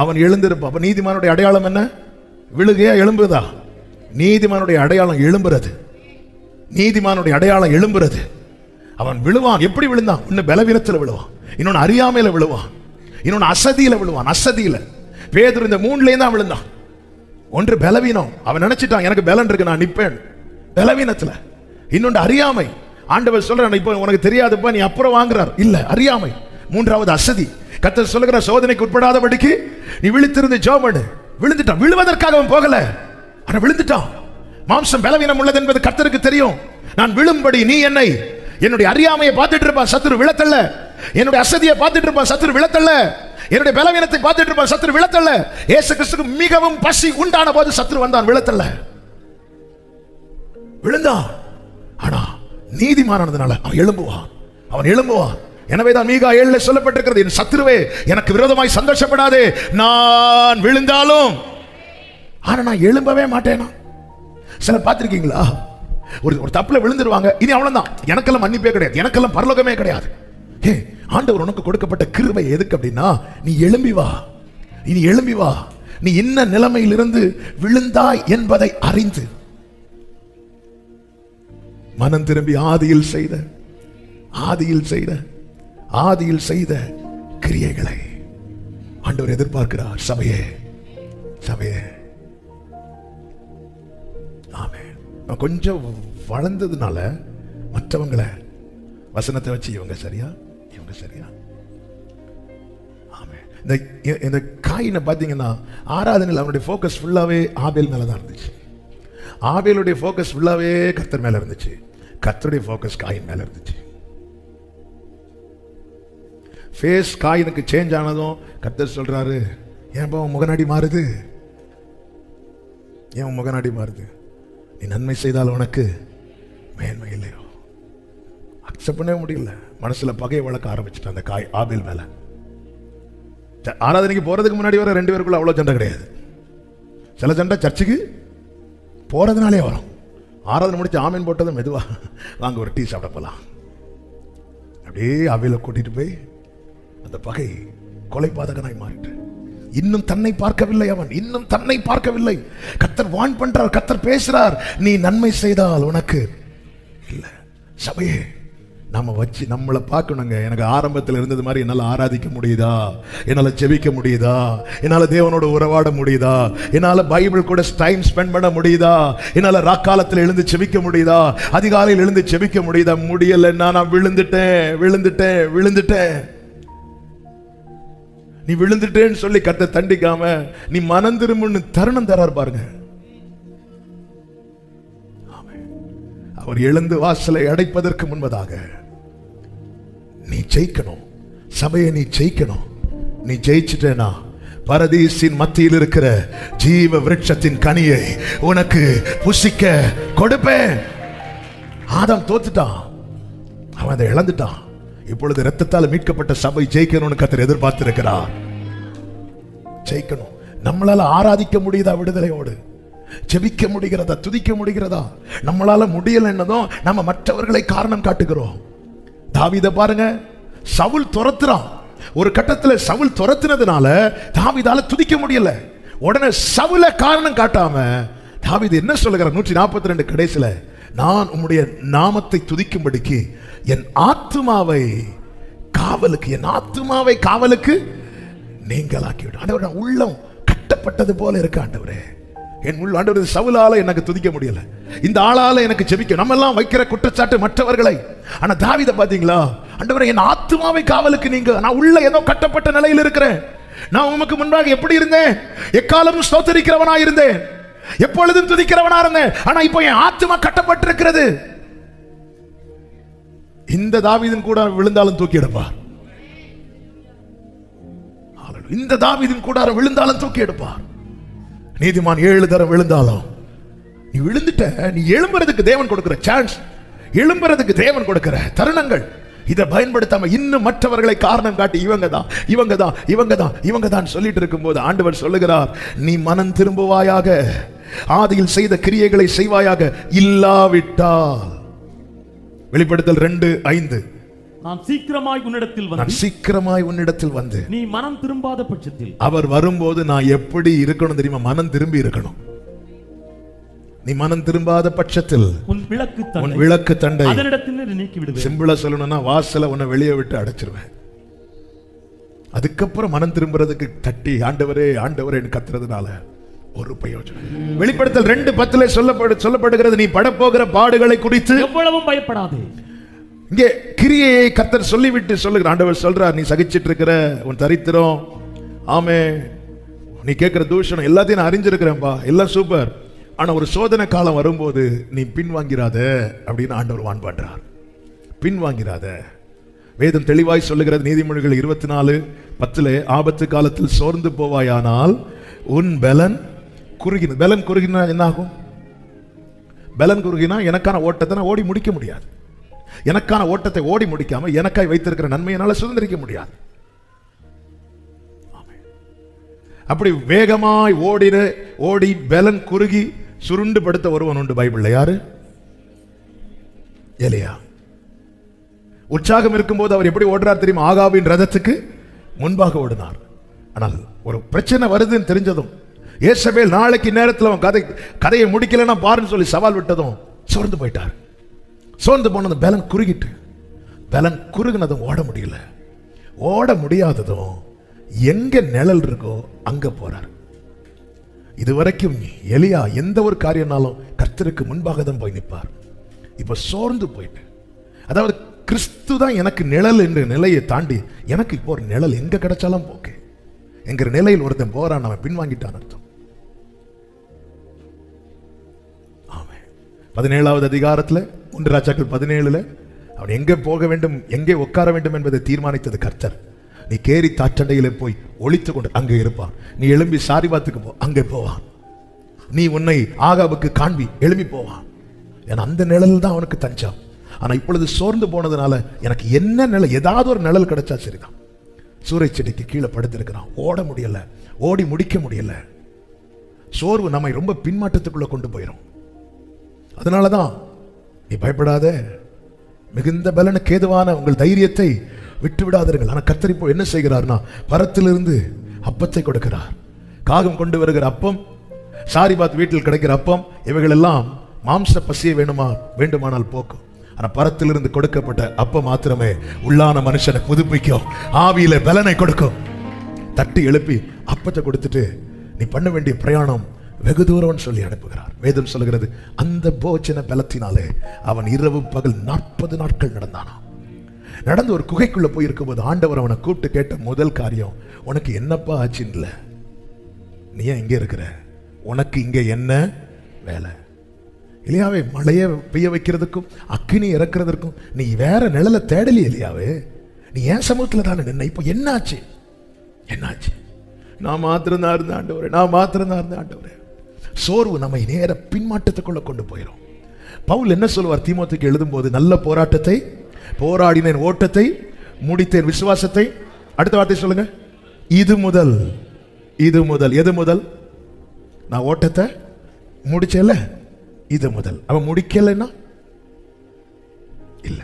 அவன் எழுந்திருப்பான். அப்ப நீதிமானுடைய அடையாளம் என்ன? விழுகையா எழும்புதா? நீதிமானுடைய அடையாளம் எழும்புறது. நீதிமானுடைய அடையாளம் எழும்புறது. அவன் விழுவான். எப்படி விழுந்தான்? இன்னும் பலவீனத்தில் விழுவான், இன்னொன்னு அறியாமையில விழுவான், இன்னொன்னு அசதியில விழுவான். அசதியில பேதுரு இந்த 3லேயும் தான் விழுந்தான். ஒன்று பலவீனம், அவன் நினைச்சிட்டான் எனக்கு பலன் இருக்கு நான் நிப்பேன், பலவீனத்துல. இன்னொன்று அறியாமை, ஆண்டவர் சொல்றான் இப்போ உனக்கு தெரியாதுப்பா நீ அப்புறம் வாங்குறார், இல்ல அறியாமை. 3வது அசதி. கர்த்தர் சொல்லுகிற சோதனைக்கு உட்படாதபடிக்கு நீ விழித்திருந்து ஜெபம் பண்ணு. விழுந்துட்டான். விழுவதற்காக அவன் போகல, ஆனா விழுந்துட்டான். மாம்சம் பலவீனம் உள்ளது என்பது கர்த்தருக்கு தெரியும். நான் விழும்படி நீ என்னை, என்னுடைய அறியாமையை பார்த்துட்டு இருப்பான் சத்துரு விழத்தல்ல, என்னுடைய அசதியை பார்த்துட்டு இருப்பான் சத்துரு விழத்தல்ல, என்னுடைய பலவீனத்தை பார்த்துட்டு இருப்பான் சத்துரு விழத்தல்ல. இயேசு கிறிஸ்துவுக்கு மிகவும் பசி உண்டான போது சத்துரு வந்தான், விழத்தல்ல, விழுந்தான். ஆனா நீதிமானதுனால அவன் எழும்புவான், அவன் எழும்புவான். எனவேதான் மீகா 7 சொல்லப்பட்டிருக்கிறது, என் சத்துருவே எனக்கு விரோதமாய் சந்தோஷப்படாதே, நான் விழுந்தாலும் ஆனா நான் எழும்பவே மாட்டேனா. சிலர் பார்த்திருக்கீங்களா, ஒரு தப்புல விழுந்துருவாங்க, இனி அவ்வளவுதான், எனக்கெல்லாம் மன்னிப்பே கிடையாது, எனக்கெல்லாம் பரலோகமே கிடையாது. ஏ, ஆண்டவர் உனக்கு கொடுக்கப்பட்ட கிருபை எதுக்கு அப்படின்னா, நீ எழும்பி வா, இனி எழும்பி வா, நீ என்ன நிலைமையிலிருந்து விழுந்தாய் என்பதை அறிந்து மனம் திரும்பி ஆதியில் செய்த கிரியைகளை ஆண்டவர் எதிர்பார்க்கிறார். சபையே, சபையே, ஆமென். கொஞ்சம் வளர்ந்ததுனால மற்றவங்களை வசனத்தை வச்சு இவங்க சரியா, இவங்க சரியா. ஆமென். இந்த காயினை பார்த்தீங்கன்னா ஆராதனையில் அவனுடைய ஃபோக்கஸ் ஃபுல்லாவே ஆபேல் மேல தான் இருந்துச்சு. ஆபேலுடைய ஃபோக்கஸ் ஃபுல்லாவே கர்த்தர் மேல இருந்துச்சு, கர்த்தருடைய ஃபோக்கஸ் காயின் மேல இருந்துச்சு. ஃபேஸ் காயினுக்கு சேஞ்ச் ஆனதும் கர்த்தர் சொல்றாரு, ஏன்பா உன் முகநாடி மாறுது, ஏன் உன் முகநாடி மாறுது? நீ நன்மை செய்தால் உனக்கு மேன்மை இல்லையோ? அக்செப்ட் பண்ணவே முடியல. மனசுல பகையை வளர்க்க ஆரம்பிச்சுட்டு அந்த காய் ஆபேல் மேல. ஆராதனைக்கு போறதுக்கு முன்னாடி வர 2 பேருக்குள்ள அவ்வளவு சண்டை கிடையாது. சில சண்டை சர்ச்சுக்கு போறதுனாலே வரும். ஆராதனை முடிச்சு ஆமீன் போட்டதும் மெதுவா வாங்க ஒரு டீ சாப்பிட போலாம், அப்படியே ஆபேலை கூட்டிட்டு போய் அந்த பகை கொலை பாதகனாய் மாறிட்டு, இன்னும் தன்னை பார்க்கவில்லை, அவன் இன்னும் தன்னை பார்க்கவில்லை. கர்த்தர் வான் பண்றார், கர்த்தர் பேசுறார், நீ நன்மை செய்தால் உனக்கு இல்ல. சபையே, நம்ம வச்சு நம்மளை பார்க்கணுங்க. எனக்கு ஆரம்பத்தில் இருந்தது மாதிரி என்னால் ஆராதிக்க முடியுதா, என்னால் ஜெபிக்க முடியுதா, என்னால் தேவனோட உறவாட முடியுதா, என்னால் பைபிள் கூட டைம் ஸ்பெண்ட் பண்ண முடியுதா, என்னால் ராக்காலத்தில் எழுந்து ஜெபிக்க முடியுதா, அதிகாலையில் எழுந்து ஜெபிக்க முடியுதா? முடியலைன்னா நான் விழுந்துட்டேன். நீ விழுந்துட்டேன்னு சொல்லி கர்த்தர் தண்டிக்காம நீ மனம் திரும்புன்னு தருணம் தரார் பாருங்க. அவர் எழுந்து வாசலை அடைப்பதற்கு முன்பதாக நீ ஜெயிக்கணும். சபையை நீ ஜெயிக்கணும். நீ ஜெயிச்சிட்டேனா பரதீசின் மத்தியில் இருக்கிற ஜீவ விருட்சத்தின் கனியை உனக்கு புசிக்க கொடுப்பேன். ஆதாம் தோத்துட்டான், அவன் அதை இழந்துட்டான். இப்பொழுது இரத்தத்தால் மீட்கப்பட்ட சபை ஜெயிக்கணும்னு கர்த்தர் எதிர்பார்த்திருக்கிறார். ஜெயிக்கணும். நம்மளால ஆராதிக்க முடியுதா? விடுதலையோடு ஜெபிக்க முடிகிறதா? துதிக்க முடிகிறதா? நம்மளால முடியல என்னதும் நம்ம மற்றவர்களை காரணம் காட்டுகிறோம். தாவீதை பாருங்க, சவுல் துரத்துறான். ஒரு கட்டத்தில் சவுல் துரத்தினதுனால தாவீதால துதிக்க முடியல. உடனே சவுல காரணம் காட்டாம தாவீது என்ன சொல்லுகிறார்? 142 கடைசில, நான் உம்முடைய நாமத்தை துதிக்கும்படிக்கு என் ஆத்துமாவை காவலுக்கு நீங்களாக்கிவிடும். ஆண்டவர், உள்ளம் கட்டப்பட்டது போல இருக்கு ஆண்டவரே. என் உள்ள ஆண்டவர், சவுலால எனக்கு துதிக்க முடியல, இந்த ஆளால எனக்கு ஜெபிக்க. நம்ம எல்லாம் வைக்கிற குற்றச்சாட்டு மற்றவர்களை. ஆனா தாவீதை பாத்தீங்களா? ஆண்டவரே, என் ஆத்துமாவை காவலுக்கு நீங்க. நான் உள்ள ஏதோ கட்டப்பட்ட நிலையில் இருக்கிறேன். நான் உமக்கு முன்பாக எப்படி இருந்தேன்? எக்காலமும் ஸ்தோத்திரிக்கிறவனா இருந்தேன், எப்பொழுதும் துதிக்கிறவனா இருந்தேன். ஆனா இப்போ என் ஆத்துமா கட்டப்பட்டிருக்கிறது. இந்த தாவீதின் கூட விழுந்தாலும் தூக்கி எடுப்பார். இந்த தாவீதின் கூடாரம் விழுந்தாலும் தூக்கி எடுப்பார். நீதிமான் 7 தரம் விழுந்தாலும், நீ விழுந்துட்ட, நீ எழும்புறதுக்கு தேவன் கொடுக்கிற சான்ஸ், எழும்புறதுக்கு தேவன் கொடுக்கிற தருணங்கள், இதை பயன்படுத்தாம இன்னும் மற்றவர்களை காரணம் காட்டி இவங்க தான் சொல்லிட்டு இருக்கும்போது ஆண்டவர் சொல்லுகிறார், நீ மனம் திரும்புவாயாக, ஆதியில் செய்த கிரியைகளை செய்வாயாக, இல்லாவிட்டால். வெளிப்படுத்தல் 2:5,
நான் சீக்கிரமாய் உன்னிடத்தில் வந்து நீ மனம் திரும்பாத பட்சத்தில். அவர் வரும்போது நான் எப்படி இருக்கணும் தெரியுமா? மனம் திரும்பி இருக்கணும். நீ மனம் திரும்பாத பட்சத்தில் உன் விளக்கு தண்டை அதனிடத்தில் நீக்கி விடுவேன். சிம்பிளா சொல்லணும்னா, வாசல உன்னை வெளியே விட்டு அடைச்சிருவேன். அதுக்கப்புறம் மனம் திரும்புறதுக்கு தட்டி ஆண்டவரே ஆண்டவரேன்னு கத்துறதுனால ஒரு பிரயோஜனம். வெளிப்படுத்தல் 2:10 சொல்லப்படுகிறது, நீ படப்போகிற பாடுகளை குறித்து எவ்வளவும் பயப்படாதே. இங்கே கிரியையை கர்த்தர் சொல்லிவிட்டு சொல்லுகிறார். ஆண்டவர் சொல்றார், நீ சகிச்சிட்டு இருக்கிற உன் தரித்திரம், ஆமே, நீ கேட்கிற தூஷணம் எல்லாத்தையும் நான் அறிஞ்சிருக்கிறேன்பா, எல்லாம் சூப்பர். ஆனா ஒரு சோதனை காலம் வரும்போது நீ பின்வாங்கிறாத அப்படின்னு ஆண்டவர் வான் பண்றார். பின்வாங்கிறாத. வேதம் தெளிவாய் சொல்லுகிறது, நீதிமொழிகள் 24:10, ஆபத்து காலத்தில் சோர்ந்து போவாயானால் உன் பலன் குறுகின. பலன் குறுகினா என்ன ஆகும்? பலன் குறுகினா எனக்கான ஓட்டத்தை நான் ஓடி முடிக்க முடியாது. எனக்கான ஓட்டத்தை ஓடி முடிக்காம எனக்காய் வைத்திருக்கிற நன்மையினால சுதந்திரிக்க முடியாது. அப்படி வேகமாய் ஓடி பலன் குறுகி சுருண்டு படுத்த ஒருவன் உண்டு பைபிள்ல. யாரு? எலியா. உற்சாகம் இருக்கும்போது அவர் எப்படி ஓடுறார் தெரியுமா? ஆகாபின் ரதத்துக்கு முன்பாக ஓடினார். ஆனால் ஒரு பிரச்சனை வருதுன்னு தெரிஞ்சதும், ஏசபேல் நாளைக்கு நேரத்தில் அவன் கதையை முடிக்கலன்னா பாருன்னு சொல்லி சவால் விட்டதும் சோர்ந்து போயிட்டார். சோர்ந்து போனது பலன் குறுகிட்டு, பலன் குறுகினதும் ஓட முடியல. ஓட முடியாததும் எங்க நிழல் இருக்கோ அங்க போறார். இதுவரைக்கும் எலியா எந்த ஒரு காரியம்னாலும் கர்த்தருக்கு முன்பாக தான் போய் நிற்பார். இப்ப சோர்ந்து போயிட்டு, அதாவது கிறிஸ்து தான் எனக்கு நிழல் என்ற நிலையை தாண்டி எனக்கு இப்போ ஒரு நிழல் எங்க கிடைச்சாலும் போக்கு என்கிற நிலையில் ஒருத்தன் போறான், அவன் பின்வாங்கிட்டான் அர்த்தம். 17வது அதிகாரத்தில் 1 ராஜாக்கள் 17 அவன் எங்கே போக வேண்டும், எங்கே உட்கார வேண்டும் என்பதை தீர்மானித்தது கர்த்தர். நீ கேரி தாற்றண்டையிலே போய் ஒளித்து கொண்டு அங்கே இருப்பான். நீ எழும்பி சாரிபாத்துக்கு போ, அங்கே போவான். நீ உன்னை ஆகாபுக்கு காண்பி, எழும்பி போவான். ஏன்னா அந்த நிழல் தான் அவனுக்கு தஞ்சம். ஆனா இப்பொழுது சோர்ந்து போனதுனால எனக்கு என்ன நிழல், ஏதாவது ஒரு நிழல் கிடைச்சா சரிதான். சூறை செடிக்கு கீழே படுத்திருக்கிறான், ஓட முடியல, ஓடி முடிக்க முடியல. சோர்வு நம்மை ரொம்ப பின்மாற்றத்துக்குள்ள கொண்டு போயிடும். அதனாலதான் நீ பயப்படாத, மிகுந்த பலனுக்கு ஏதுவான உங்கள் தைரியத்தை விட்டு விடாதீர்கள். ஆனா கர்த்தர் இப்போ என்ன செய்கிறார்னா, பரத்திலிருந்து அப்பத்தை கொடுக்கிறார். காகம் கொண்டு வருகிற அப்பம், சாரிபாத் வீட்டில் கிடைக்கிற அப்பம், இவைகள் எல்லாம் மாம்ச பசியை வேண்டுமானால் போக்கும். ஆனா பரத்திலிருந்து கொடுக்கப்பட்ட அப்பம் மாத்திரமே உள்ளான மனுஷனை புதுப்பிக்கும், ஆவியில பலனை கொடுக்கும். தட்டி எழுப்பி அப்பத்தை கொடுத்துட்டு நீ பண்ண வேண்டிய பிரயாணம் வெகு தூரம் சொல்லி அனுப்புகிறார். வேதம் சொல்லுகிறது, அந்த போஜன பலத்தினாலே அவன் இரவு பகல் 40 நாட்கள் நடந்தானா. நடந்து ஒரு குகைக்குள்ள போயிருக்கும் போது ஆண்டவர் அவனை கூப்பிட்டு கேட்ட முதல் காரியம், உனக்கு என்னப்பா ஆச்சுன்னு இல்லை, நீ ஏன் இங்கே இருக்கிற, உனக்கு இங்கே என்ன வேலை? இல்லையாவே, மழையை பெய்ய வைக்கிறதுக்கும் அக்கினி இறக்குறதுக்கும் நீ வேற நிழலை தேடலி இல்லையாவே, நீ ஏன் சமூகத்தில் தானே நின்ன, இப்போ என்னாச்சு?
நான் மாத்திரம்தான் இருந்த ஆண்டவரே, நான் மாத்திரம்தான் இருந்த ஆண்டவரே. சோர்வு நம்மை நேர பின்மாற்றத்துக்குள்ள கொண்டு போயிடும். பவுல் என்ன சொல்வார் தீமோத்தேயுக்கு எழுதும் போது? நல்ல போராட்டத்தை போராடினேன், ஓட்டத்தை முடித்தேன், விசுவாசத்தை. அடுத்த வார்த்தை சொல்லுங்க. இது முதல். இது முதல். எது முதல்? நான் ஓட்டத்தை முடிச்சேல, இது முதல். அவன் முடிக்கலைன்னா இல்ல.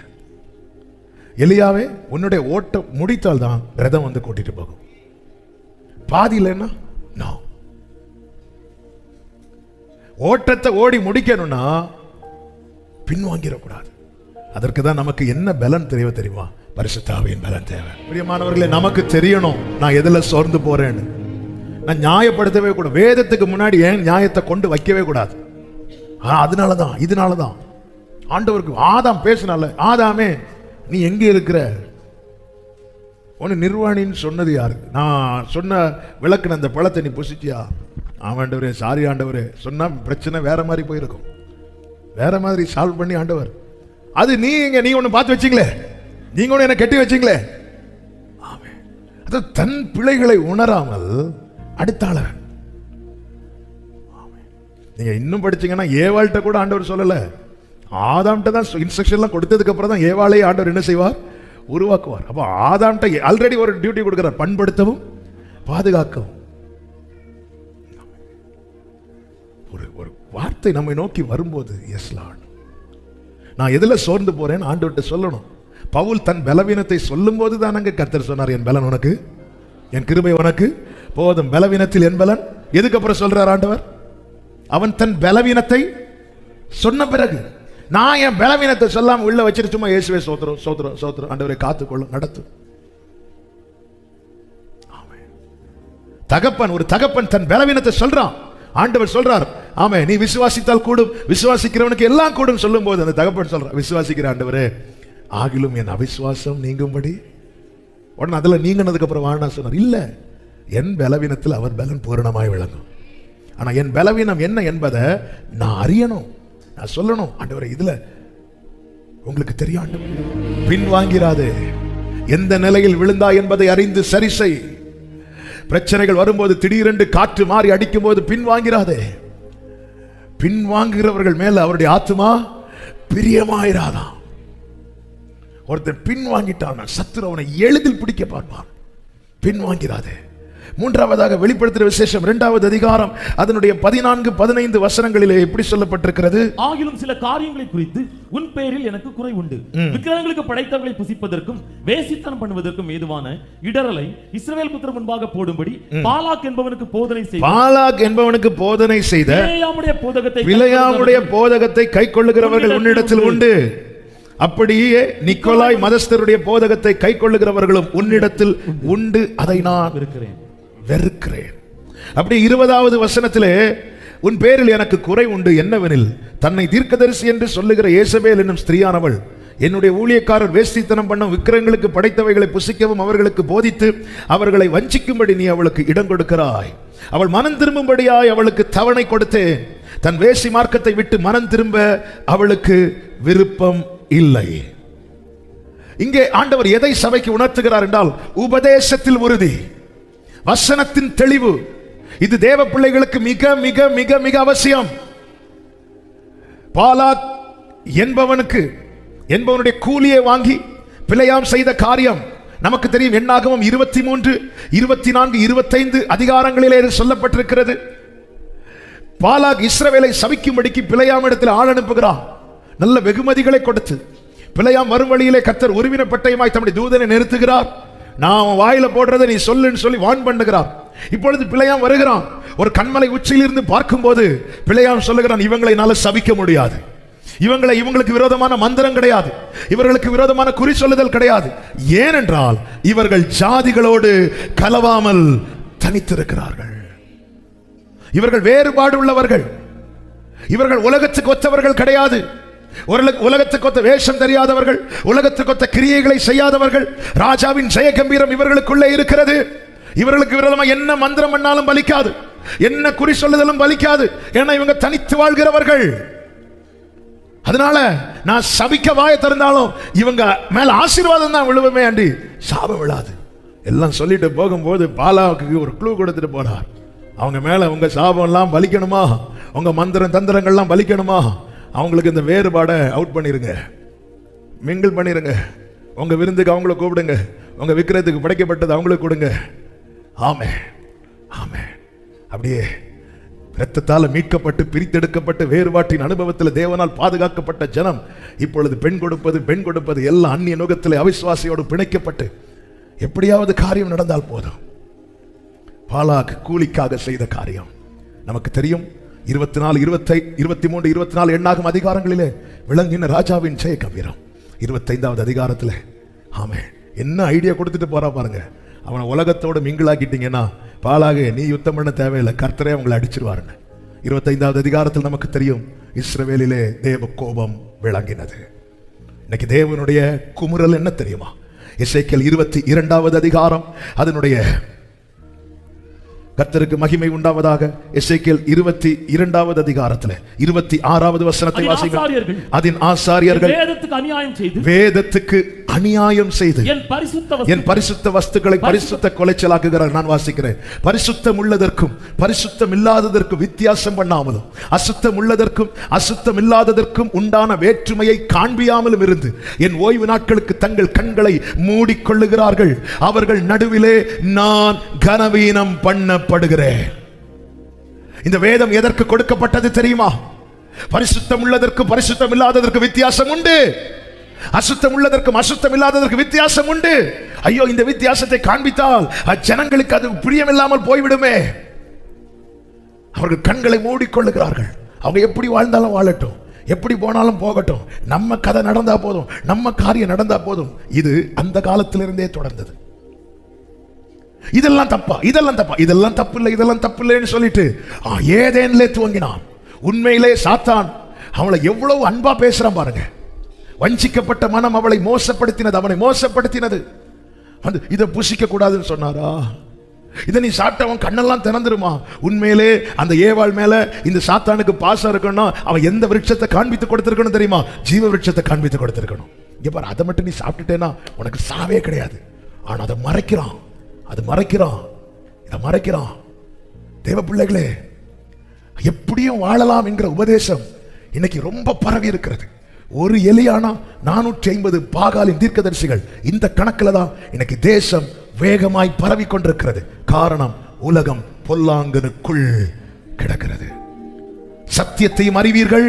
எலியாவே, உன்னுடைய ஓட்டம் முடித்தால் தான் ரதம் வந்து கூட்டிட்டு போகும். பாதி இல்லைன்னா நான் ஓட்டத்தை ஓடி முடிக்கணும்னா பின்வாங்கிடக்கூடாது. அதற்கு தான் நமக்கு என்ன பலன் தெரியுமா? பரிசுத்த ஆவியின் பலன் தேவை. பிரியமானவர்களே, நமக்கு தெரியணும் நான் எதுல சோர்ந்து போறேன்னு. நான் நியாயப்படுத்தவே கூடாது. வேதத்துக்கு முன்னாடி ஏன் நியாயத்தை கொண்டு வைக்கவே கூடாது. இதனாலதான் ஆண்டவருக்கு ஆதாம் பேசினால, ஆதாமே நீ எங்க இருக்கிற? உன்னை நிர்வாணின்னு சொன்னது யாரு? நான் சொன்ன விளக்குன அந்த பழத்தை நீ புசிச்சியா? ஆண்டவரே, சாரி ஆண்டவரே. சொன்னா பிரச்சனை வேற மாதிரி போயிருக்கும், வேற மாதிரி சால்வ் பண்ணி ஆண்டவர். அது நீ ஒண்ணு பார்த்து வச்சீங்களே, நீங்க ஒண்ணு என்ன கெட்டி வச்சீங்களே. அது தன் பிழைகளை உணராமல் அடுத்தாளவன். நீங்க இன்னும் படிச்சீங்கன்னா ஏவாள்கிட்ட கூட ஆண்டவர் சொல்லல, ஆதாம்கிட்ட தான் இன்ஸ்ட்ரக்ஷன்லாம் கொடுத்ததுக்கு அப்புறம் தான் ஏவாளையே ஆண்டவர் என்ன செய்வார்? உருவாக்குவார். அப்ப ஆதாம்கிட்ட ஆல்ரெடி ஒரு டியூட்டி கொடுக்கிறார், பண்படுத்தவும் பாதுகாக்கவும். ஒரு வார்த்தை நம்மை நோக்கி வரும்போது, எஸ் லார்ட், நான் எதுல சோர்ந்து போறேன்னு ஆண்டவர்கிட்ட சொல்லணும். பவுல் தன் பலவீனத்தை சொல்லும் போது தான் அங்க கர்த்தர் சொன்னார், என் பலன் உனக்கு, என் கிருபை உனக்கு போதும். பலவீனத்தில் என் பலன். எதுக்கு அப்புறம் சொல்றார் ஆண்டவர்? அவன் தன் பலவீனத்தை சொன்ன பிறகு. நான் என் பலவீனத்தை சொல்லாம உள்ள வச்சிட்டு சும்மா இயேசுவே சோத்திரம் சோத்திரம் சோத்திரம் ஆண்டவரை காத்துக்கொள்ளும் நடத்தும். தகப்பன், ஒரு தகப்பன் தன் பலவீனத்தை சொல்றான். ஆண்டவர் சொல்றார், ஆமே நீ விசுவாசித்தால் கூடும், விசுவாசிக்கிறவனுக்கு எல்லாம் கூடும் சொல்லும் போது அந்த தகப்பன் சொல்றான், விசுவாசிக்கிற ஆண்டவரே, ஆகிலும் என் அவிசுவாசம் நீங்கும்படி. உடனே அதுல நீங்கினதுக்கு அப்புறம் வாழ சொன்னார், இல்ல, என் பலவீனத்தில் அவர் பலன் பூரணமாய் விளங்கும். ஆனா என் பலவீனம் என்ன என்பதை நான் அறியணும், நான் சொல்லணும். ஆண்டவரே, இதுல உங்களுக்கு தெரியும் ஆண்டவரே, பின்வாங்கிறாதே. எந்த நிலையில் விழுந்தா என்பதை அறிந்து சரி செய். பிரச்சனைகள் வரும்போது திடீரென்று காற்று மாறி அடிக்கும் போது பின்வாங்கிறாதே. பின்வாங்குகிறவர்கள் மேல அவருடைய ஆத்துமா பிரியமாயிராதான். ஒருத்தன் பின்வாங்கிட்டான், சத்துரு அவனை எளிதில் பிடிக்க பார்ப்பான். பின்வாங்கிறாதே. மூன்றாவதாக வெளிப்படுத்துகிற விசேஷம் 2வது அதிகாரம் அதனுடைய 14-15 வசனங்களிலே எப்படி சொல்லப்பட்டிருக்கிறது?
ஆகிலும் சில காரியங்களை குறித்து உன் பேரில் எனக்கு குறை உண்டு. விக்கிரகங்களுக்கு படைத்தவர்களை புசிப்பதற்கும் வேசித்தனம் பண்ணுவதற்கும் ஏதுவான இடரலை இஸ்ரவேல் புத்திரர் முன்பாக போடும்படி பாலாக் என்பவனுக்கு போதனை செய்த பிலேயாமுடைய போதகத்தை கைக்கொள்ளுகிறவர்கள் உன்னிடத்தில் உண்டு. அப்படியே நிக்கோலாய் மதஸ்தருடைய போதகத்தை கைக்கொள்ளுகிறவர்களும் உன்னிடத்தில் உண்டு. அதை நான் வெறுக்கிறேன். அப்படி 20வது வசனத்திலே உன் பேரில் எனக்கு குறை உண்டு. என்னவெனில், தன்னை தீர்க்கதரிசி என்று சொல்லுகிற ஏசபேல் என்னும் ஸ்திரீயானவள் என்னுடைய ஊழியக்காரர் வேசித்தனம் பண்ணும் விக்கிரகங்களுக்கு படைத்தவைகளை புசிக்கவும் அவர்களுக்கு போதித்து அவர்களை வஞ்சிக்கும்படி நீ அவளுக்கு இடம் கொடுக்கிறாய். அவள் மனம் திரும்பும்படியாய் அவளுக்கு தவணை கொடுத்தேன். தன் வேசி மார்க்கத்தை விட்டு மனம் திரும்ப அவளுக்கு விருப்பம் இல்லை. இங்கே ஆண்டவர் எதை சபைக்கு உணர்த்துகிறார் என்றால், உபதேசத்தில் உறுதி, வசனத்தின் தெளிவு. இது தேவ பிள்ளைகளுக்கு மிக மிக மிக மிக அவசியம். பாலாக் என்பவனுடைய கூலியை வாங்கி பிலேயாம் செய்த காரியம் நமக்கு தெரியும். எண்ணாகமம் 23, 24, 25 அதிகாரங்களிலே சொல்லப்பட்டிருக்கிறது. பாலாக் இஸ்ரவேலை சபிக்கும்படிக்கு பிலேயாம் இடத்தில் ஆள் அனுப்புகிறான். நல்ல வெகுமதிகளை கொடுத்து பிலேயாம் வரும் வழியிலே கர்த்தர் உருவின பட்டயமாய் தம்முடைய தூதனை நிறுத்துகிறார். நான் வாயில போடுறதை நீ சொல்லுன்னு சொல்லி வான் பண்ணுகிறார். இப்பொழுது பிலேயாம் வருகிறான். ஒரு கண்மலை உச்சியிலிருந்து பார்க்கும்போது பிலேயாம் சொல்லுகிறான், இவங்களை என்னால சபிக்க முடியாது. இவங்களுக்கு விரோதமான மந்திரம் கிடையாது, இவர்களுக்கு விரோதமான குறி சொல்லுதல் கிடையாது. ஏனென்றால் இவர்கள் ஜாதிகளோடு கலவாமல் தனித்திருக்கிறார்கள். இவர்கள் வேறுபாடு உள்ளவர்கள். இவர்கள் உலகத்துக்கு ஒத்தவர்கள் கிடையாது. உலகத்துக்கு ஒத்த வேஷம் தெரியாதவர்கள், உலகத்துக்கு ஒத்த கிரியைகளை செய்யாதவர்கள். ராஜாவின் ஜெய கம்பீரம் இவர்களுக்குள்ளே இருக்கிறது. இவர்களுக்கு விரோதமா என்ன மந்திரம் பண்ணாலும் பலிக்காது, என்ன குறி சொல்லுதலும் பலிக்காது. ஏன்னா இவங்க தனித்து வாழ்கிறவர்கள். அதனால நான் சபிக்க வாய திறந்தாலும் இவங்க மேல ஆசீர்வாதம் தான் விழுவுமே அண்டி சாபம் விழாது.
எல்லாம் சொல்லிட்டு போகும்போது பாலாவுக்கு ஒரு க்ளூ கொடுத்துட்டு போனார். அவங்க மேல உங்க சாபம் எல்லாம் பலிக்கணுமா, உங்க மந்திரம் தந்திரங்கள்லாம் பலிக்கணுமா, அவங்களுக்கு இந்த வேறுபாடை அவுட் பண்ணிருங்க, மிங்கிள் பண்ணிருங்க. உங்க விருந்துக்கு அவங்கள கூப்பிடுங்க, உங்க விக்கிரத்துக்கு படைக்கப்பட்டது அவங்களுக்கு கொடுங்க. ஆமே ஆமே. அப்படியே இரத்தத்தால் மீட்கப்பட்டு பிரித்தெடுக்கப்பட்டு வேறுபாட்டின் அனுபவத்தில் தேவனால் பாதுகாக்கப்பட்ட ஜனம் இப்பொழுது பெண் கொடுப்பது எல்லாம் அந்நிய நோகத்தில் அவிசுவாசியோடு பிணைக்கப்பட்டு எப்படியாவது காரியம் நடந்தால் போதும். பாலாக் கூலிக்காக செய்த காரியம் நமக்கு தெரியும். 24, 23, 24 எண்ணாகும் அதிகாரங்களிலே விளங்கின ராஜாவின் ஜெய கம்பீரம். 25வது அதிகாரத்தில் ஆமே என்ன ஐடியா கொடுத்துட்டு போறா பாருங்க. அவனை உலகத்தோடு மிங்கிளாக்கிட்டீங்கன்னா பாலாக நீ யுத்தம் பண்ண தேவையில்லை, கர்த்தரே அவங்களை அடிச்சிருவாருன்னு. 25வது அதிகாரத்தில் நமக்கு தெரியும் இஸ்ரவேலிலே தேவ கோபம் விளங்கினது. இன்னைக்கு தேவனுடைய குமுறல் என்ன தெரியுமா? எசேக்கியேல் 22வது அதிகாரம் அதனுடைய கர்த்தருக்கு மகிமை உண்டாவதாக. எசேக்கியேல் 22வது அதிகாரத்தில் 26வது வசனத்தை வாசிங்கள். அதன் ஆசாரியர்கள் வேதத்துக்கு அநியாயம் செய்து என் பரிசுத்த வஸ்துக்களை பரிசுத்த கொலைச்சலாக்குகிறார். நான் வாசிக்கிறேன். பரிசுத்தம் உள்ளதற்கும் பரிசுத்தம் இல்லாததற்கும் வித்தியாசம் பண்ணாமலும் அசுத்தம் உள்ளதற்கும் அசுத்தம் இல்லாததற்கும் உண்டான வேற்றுமையை காண்பியாமலும் இருந்து என் ஓய்வு நாட்களுக்கு தங்கள் கண்களை மூடிக்கொள்ளுகிறார்கள். அவர்கள் நடுவிலே நான் கனவீனம் பண்ணப்படுகிறேன். இந்த வேதம் எதற்கு கொடுக்கப்பட்டது தெரியுமா? பரிசுத்தம் உள்ளதற்கும் பரிசுத்தம் இல்லாததற்கு வித்தியாசம் உண்டு. அசுத்தம் உள்ளதற்கும் அசுத்தம் இல்லாததற்கு வித்தியாசம் உண்டு. ஐயோ, இந்த வித்தியாசத்தை காண்பித்தால் ஜனங்களுக்கு அது பிரியமில்லாமல் போய்விடுமே. அவர்கள் கண்களை மூடிக்கொள்ளுகிறார்கள். அவங்க எப்படி வாழ்ந்தாலும் வாழட்டும், எப்படி போனாலும் போகட்டும், நம்ம கதை நடந்தா போதும், நம்ம காரியம் நடந்தா போதும். இது அந்த காலத்திலிருந்தே தொடர்ந்தது. இதெல்லாம் தப்பா, இதெல்லாம் தப்பா, இதெல்லாம் தப்பு இல்லை, இதெல்லாம் தப்பு இல்லைன்னு சொல்லிட்டு ஏதேனிலே துவங்கினான். உண்மையிலே சாத்தான் அவளை எவ்வளவு அன்பா பேசுறான் பாருங்க. வஞ்சிக்கப்பட்ட மனம் அவளை மோசப்படுத்தினது, அவனை மோசப்படுத்தினது. இதை புசிக்க கூடாதுன்னு சொன்னாரா? இதை நீ சாப்பிட்டவன் கண்ணெல்லாம் திறந்துருமா? உண்மையிலே அந்த ஏவாள் மேல இந்த சாத்தானுக்கு பாசம் இருக்கணும். அவன் எந்த விருட்சத்தை காண்பித்து கொடுத்திருக்கணும் தெரியுமா? ஜீவ விருட்சத்தை காண்பித்து கொடுத்திருக்கணும். இங்க பாரு, அதை மட்டும் நீ சாப்பிட்டுட்டேன்னா உனக்கு சாவே கிடையாது. ஆனா அதை மறைக்கிறான், அது மறைக்கிறான், இதை மறைக்கிறான். தேவ பிள்ளைகளே, எப்படியும் வாழலாம் என்கிற உபதேசம் இன்னைக்கு ரொம்ப பரவி இருக்கிறது. ஒரு எலியானா 450 பாகாலின் தீர்க்கதரிசிகள். இந்த கணக்கில் தான் இன்னைக்கு தேசம் வேகமாய் பரவி கொண்டிருக்கிறது. காரணம், உலகம் பொல்லாங்கனுக்குள் கிடக்கிறது. சத்தியத்தையும் அறிவீர்கள்,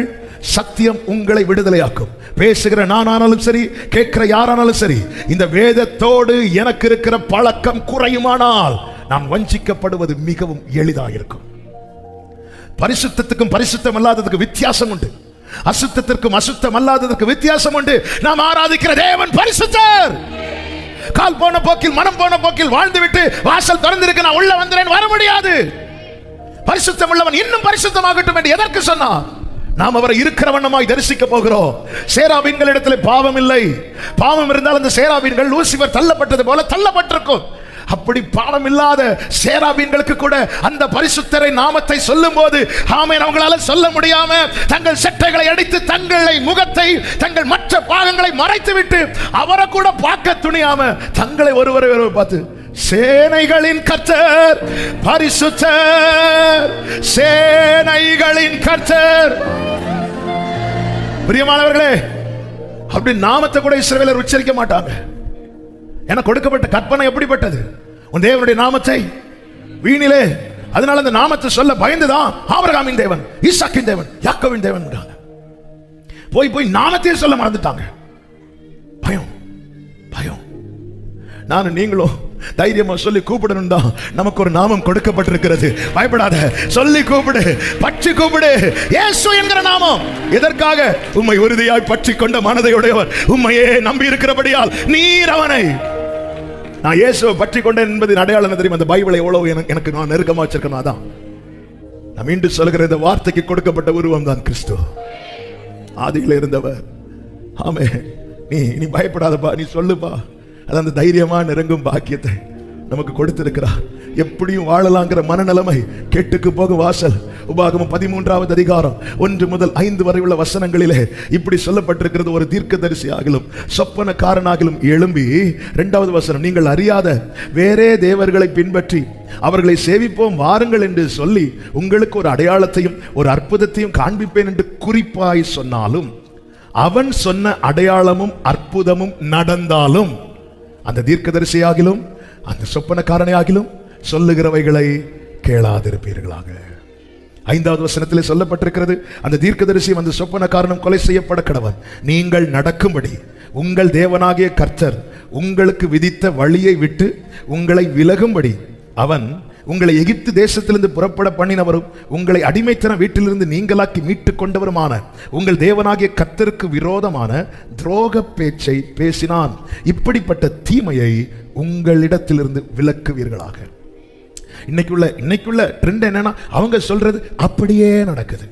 சத்தியம் உங்களை விடுதலையாக்கும். பேசுகிற நான் ஆனாலும் சரி, கேட்கிற யாரானாலும் சரி, இந்த வேதத்தோடு எனக்கு இருக்கிற பழக்கம் குறையுமானால் நான் வஞ்சிக்கப்படுவது மிகவும் எளிதாக இருக்கும். பரிசுத்தத்துக்கும் பரிசுத்தம் அல்லாததுக்கு வித்தியாசம் உண்டு. அசுத்தத்திற்கும் அசுத்தம் அல்லாததற்கு வித்தியாசம் உண்டு. நாம் ஆராதிக்கிற தேவன் பரிசுத்தர். கால் போன போக்கில் மனம் போன போக்கில் வாழ்ந்துவிட்டு வாசல் திறந்திருக்கு நான் உள்ள வந்தேன் வர முடியாது. பரிசுத்தம் உள்ளவன் இன்னும் பரிசுத்தமாகட்டும் என்று எதற்கு சொன்னார்? நாம் அவரை இருக்கிற வண்ணமாய் தரிசிக்க போகிறோம். சேராபீன்களிடத்தில் பாவம் இல்லை. பாவம் இருந்தால் அந்த சேராபீன்கள் லூசிபர் தள்ளப்பட்டது போல தள்ளப்பட்டிருக்கும். அப்படி பாவம் இல்லாத சேராபீன்களுக்கு கூட அந்த பரிசுத்தரை நாமத்தை சொல்லும் போது ஆமென் அவங்களால சொல்ல முடியாம தங்கள் சட்டைகளை அடித்து தங்களை முகத்தை தங்கள் மற்ற பாகங்களை மறைத்து விட்டு அவரை கூட பார்க்க துணியாம தங்களை ஒருவரை பார்த்து சேனைகளின் கர்த்தர் பரிசுத்தர், சேனைகளின் கர்த்தர். பிரியமானவர்களே, அப்படி நாமத்தை கூட இஸ்ரவேலர் உச்சரிக்க மாட்டாங்க. என கொடுக்கப்பட்ட கற்பனை எப்படிப்பட்டது? உன் தேவனுடைய நாமத்தை வீணிலே. அதனால அந்த நாமத்தை சொல்ல பயந்துதான் ஆபிரகாமின் தேவன், ஈசாக்கின் தேவன், யாக்கோபின் தேவன் போய் போய் நாமத்தையே சொல்ல மறந்துட்டாங்க. பயம் பயம். நானும் நீங்களும் தைரியமா சொல்லி கூப்பிடணும் தான் நமக்கு ஒரு நாமம் கொடுக்கப்பட்டிருக்கிறது. பயப்படாத, சொல்லி கூப்பிடு, பற்றி கூப்பிடு. இயேசு என்கிற நாமம் எதற்காக? உம்மை உறுதியாய் பற்றி கொண்ட மனதையுடையவர், உம்மையே நம்பி இருக்கிறபடியால் நீர் அவனை. நான் இயேசுவை பற்றி கொண்டேன் என்பதின் அடையாளம் தெரியும். அந்த பைபிளை எவ்வளவு எனக்கு நான் நெருக்கமா வச்சிருக்கணும். அதான் நான் மீண்டும் சொல்கிற இந்த வார்த்தைக்கு கொடுக்கப்பட்ட உருவம் தான் கிறிஸ்து. ஆதியில் இருந்தவர். ஆமே, நீ பயப்படாதப்பா, நீ சொல்லுப்பா. அது அந்த தைரியமா நெருங்கும் பாக்கியத்தை நமக்கு கொடுத்திருக்கிறார். எப்படியும் வாழலாங்கிற மனநிலைமை கேட்டுக்கு போக வாசல். உபாகமம் 13வது அதிகாரம் 1 முதல் 5 வரை உள்ள வசனங்களிலே இப்படி சொல்லப்பட்டிருக்கிறது. ஒரு தீர்க்கதரிசி ஆகிலும் சொப்பனக்காரனாகிலும் எழும்பி, 2வது வசனம், நீங்கள் அறியாத வேறே தேவர்களை பின்பற்றி அவர்களை சேவிப்போம் வாருங்கள் என்று சொல்லி உங்களுக்கு ஒரு அடையாளத்தையும் ஒரு அற்புதத்தையும் காண்பிப்பேன் என்று குறிப்பாய் சொன்னாலும், அவன் சொன்ன அடையாளமும் அற்புதமும் நடந்தாலும், அந்த தீர்க்கதரிசியாகிலும் அந்த சொப்பனக்காரனை ஆகிலும் சொல்லுகிறவைகளை கேளாதிருப்பீர்களாக. 5வது வசனத்திலே சொல்லப்பட்டிருக்கிறது, அந்த தீர்க்கதரிசியும் அந்த சொப்பனக்காரனும் கொலை செய்யப்பட கடவன். நீங்கள் நடக்கும்படி உங்கள் தேவனாகிய கர்த்தர் உங்களுக்கு விதித்த வழியை விட்டு உங்களை விலகும்படி அவன் உங்களை எகிப்து தேசத்திலிருந்து புறப்பட பண்ணினவரும் உங்களை அடிமைத்தன வீட்டிலிருந்து நீங்களாக்கி மீட்டுக் கொண்டவருமான உங்கள் தேவனாகிய கர்த்தருக்கு விரோதமான துரோக பேச்சை பேசினான். இப்படிப்பட்ட தீமையை உங்களிடத்திலிருந்து விலக்குவீர்களாக. இன்னைக்குள்ள ட்ரெண்ட் என்னன்னா, அவங்க சொல்றது அப்படியே நடக்குது.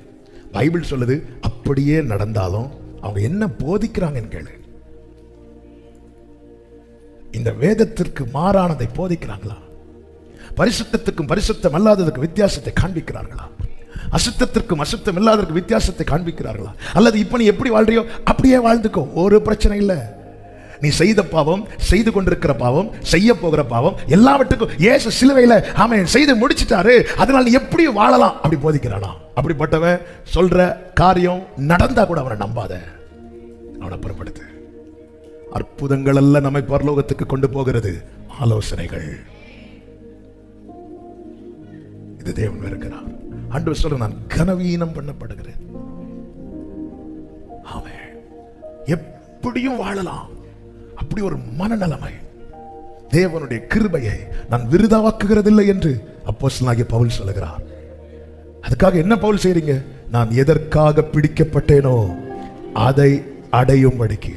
பைபிள் சொல்லுது அப்படியே நடந்தாலும் அவங்க என்ன போதிக்கிறாங்கன்னு கேளு. இந்த வேதத்திற்கு மாறானதை போதிக்கிறாங்களா? பரிசுத்தத்துக்கும் பரிசுத்தம் அல்லாததற்கு வித்தியாசத்தை காண்பிக்கிறார்களா? அசுத்தத்திற்கும் அசுத்தம் இல்லாததற்கு வித்தியாசத்தை காண்பிக்கிறார்களா? அல்லது இப்ப நீ எப்படி வாழ்றியோ அப்படியே வாழ்ந்துக்கோ, ஒரு பிரச்சனை இல்லை. நீ செய்த பாவம், செய்து கொண்டிருக்கிற பாவம், செய்ய போகிற பாவம் எல்லாவற்றுக்கும் இயேசு சிலுவையில ஆமென் செய்து முடிச்சிட்டாரு, அதனால நீ எப்படி வாழலாம் அப்படி போதிக்கிறானா? அப்படிப்பட்டவன் சொல்ற காரியம் நடந்தா கூட அவனை நம்பாத, அவனை புறப்படுத்து. அற்புதங்கள் அல்ல நம்மை பரலோகத்துக்கு கொண்டு போகிறது, ஆலோசனைகள். இது தேவன் இருக்கிறார். ஆண்டவர் சொல்ற, நான் கனவீனம் பண்ணப்படுகிறேன். ஆமென். எப்படியும் வாழலாம், அப்படி ஒரு மனநலமை. தேவனுடைய கிருபையை நான் விருதாவாக்குகிறதில்லை என்று அப்போஸ்தலனாகிய பவுல் சொல்லுகிறார். அதுக்காக என்ன பவுல் செய்றீங்க? நான் எதற்காக பிடிக்கப்பட்டேனோ அதை அடையும்படிக்கு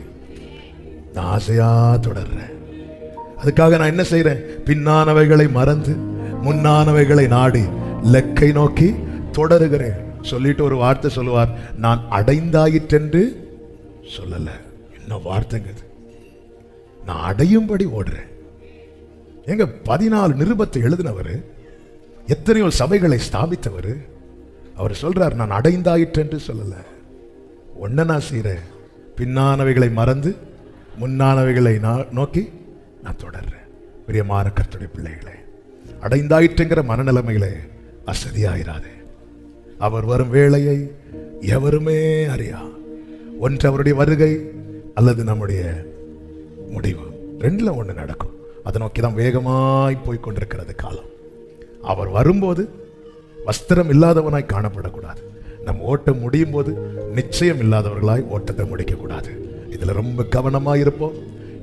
நான் ஆசையா தொடர்றேன். அதுக்காக நான் என்ன செய்றேன்? பின்னானவைகளை மறந்து முன்னானவைகளை நாடி லக்கை நோக்கி தொடருகிறேன். சொல்லிட்டு ஒரு வார்த்தை சொல்லுவார், நான் அடைந்தாயிற்றென்று சொல்லல. என்ன வார்த்தைங்க இது? நான் அடையும்படி ஓடுறேன். எங்க 14 நிருபத்தை எழுதினவர், எத்தனையோ சபைகளை ஸ்தாபித்தவர், அவர் சொல்றார், நான் அடைந்தாயிற்றென்று சொல்லல. ஒன்ன நான் செய்றேன், பின்னானவைகளை மறந்து முன்னானவைகளை நோக்கி நான் தொடர்றேன். பிரியமான கர்த்தருடைய பிள்ளைகளே, அடைந்தாயிற்றுங்கிற மனநிலைமையிலே அசதியாயிராதே. அவர் வரும் வேளையை எவருமே அறியா. ஒன்று அவருடைய வருகை அல்லது நம்முடைய முடிவு, 2ல ஒன்று நடக்கும். அதை நோக்கி தான் வேகமாய் போய் கொண்டிருக்கிறது காலம். அவர் வரும்போது வஸ்திரம் இல்லாதவனாய் காணப்படக்கூடாது. நம் ஓட்டம் முடியும் போது நிச்சயம் இல்லாதவர்களாய் ஓட்டத்தை முடிக்க கூடாது. இதுல ரொம்ப கவனமாய் இருப்போம்,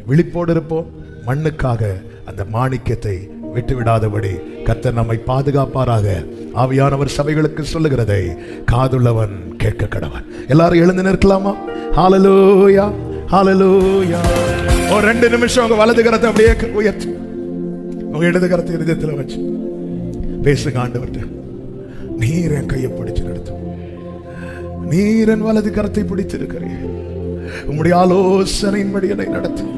விழிப்போடு இருப்போம். மண்ணுக்காக அந்த மாணிக்கத்தை விட்டுவிடாதபடி கர்த்தர் நம்மை பாதுகாப்பாராக. ஆவியானவர் சபைகளுக்கு சொல்லுகிறதை காதுள்ளவன் கேட்க கடவன். எல்லாரும் எழுந்து நிற்கலாமா? ஹalleluya, ஹalleluya. ஒரு 2 நிமிஷம் உங்க வலது கரத்தை அப்படியே உயர்த்தி உங்க இடது கரத்தை இதயத்தில் வச்சு பேசுங்க ஆண்டவர்கிட்ட. நீர் என் கையை பிடிச்சு நடத்தும், நீர் என் வலது கரத்தை பிடித்திருக்கிறீர், உம்முடைய ஆலோசனையின்படி என்னை நடத்தும்.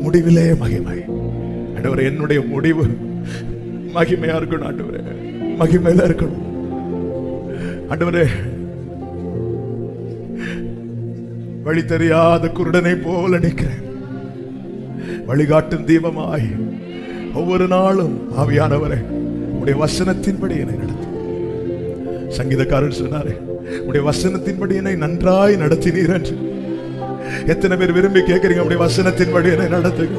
முடிவிலே மகிமை. ஆண்டவரே, என்னுடைய முடிவு மகிமையா இருக்கணும். ஆண்டவரே, மகிமையில இருக்கணும். ஆண்டவரே, வழி தெரியாத குருடனை போல நிற்கிறேன். வழிகாட்டும் தீபமாய் ஒவ்வொரு நாளும் ஆவியானவரே உடைய வசனத்தின்படி என்னை நடத்தும். சங்கீதக்காரர் சொன்னாரே, உடைய வசனத்தின்படி என்னை நன்றாய் நடத்தினீர் என்று. எத்தனை பேர் விரும்பி கேட்கிறீங்க? உடைய வசனத்தின்படி என்னை நடத்துங்க,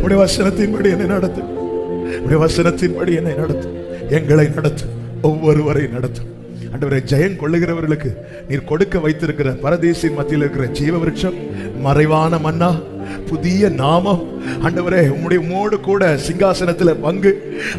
உடைய வசனத்தின்படி என்னை நடத்து, உடைய வசனத்தின்படி என்னை நடத்தும், எங்களை நடத்தும், ஒவ்வொருவரை நடத்தும். ஆண்டவரே, ஜெயம் கொள்ளுகிறவர்களுக்கு நீர் கொடுக்க வைத்திருக்கிற பரதேசின் மத்தியில் இருக்கிற ஜீவ விருட்சம், மறைவான மன்னா, புதிய நாமம். ஆண்டவரே, உம்மோடு கூட சிங்காசனத்தில் பங்கு,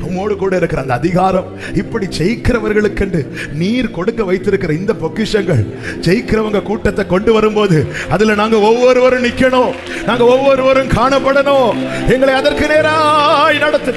உம்மோடு கூட இருக்கிற அந்த அதிகாரம், இப்படி ஜெயிக்கிறவர்களுக்கு நீர் கொடுக்க வைத்திருக்கிற இந்த பொக்கிஷங்கள், ஜெயிக்கிறவங்க கூட்டத்தை கொண்டு வரும்போது அதுல நாங்க ஒவ்வொருவரும் நிக்கணும், நாங்க ஒவ்வொருவரும் காணப்படணும். எங்களை அதற்கு நேராய் நடத்து,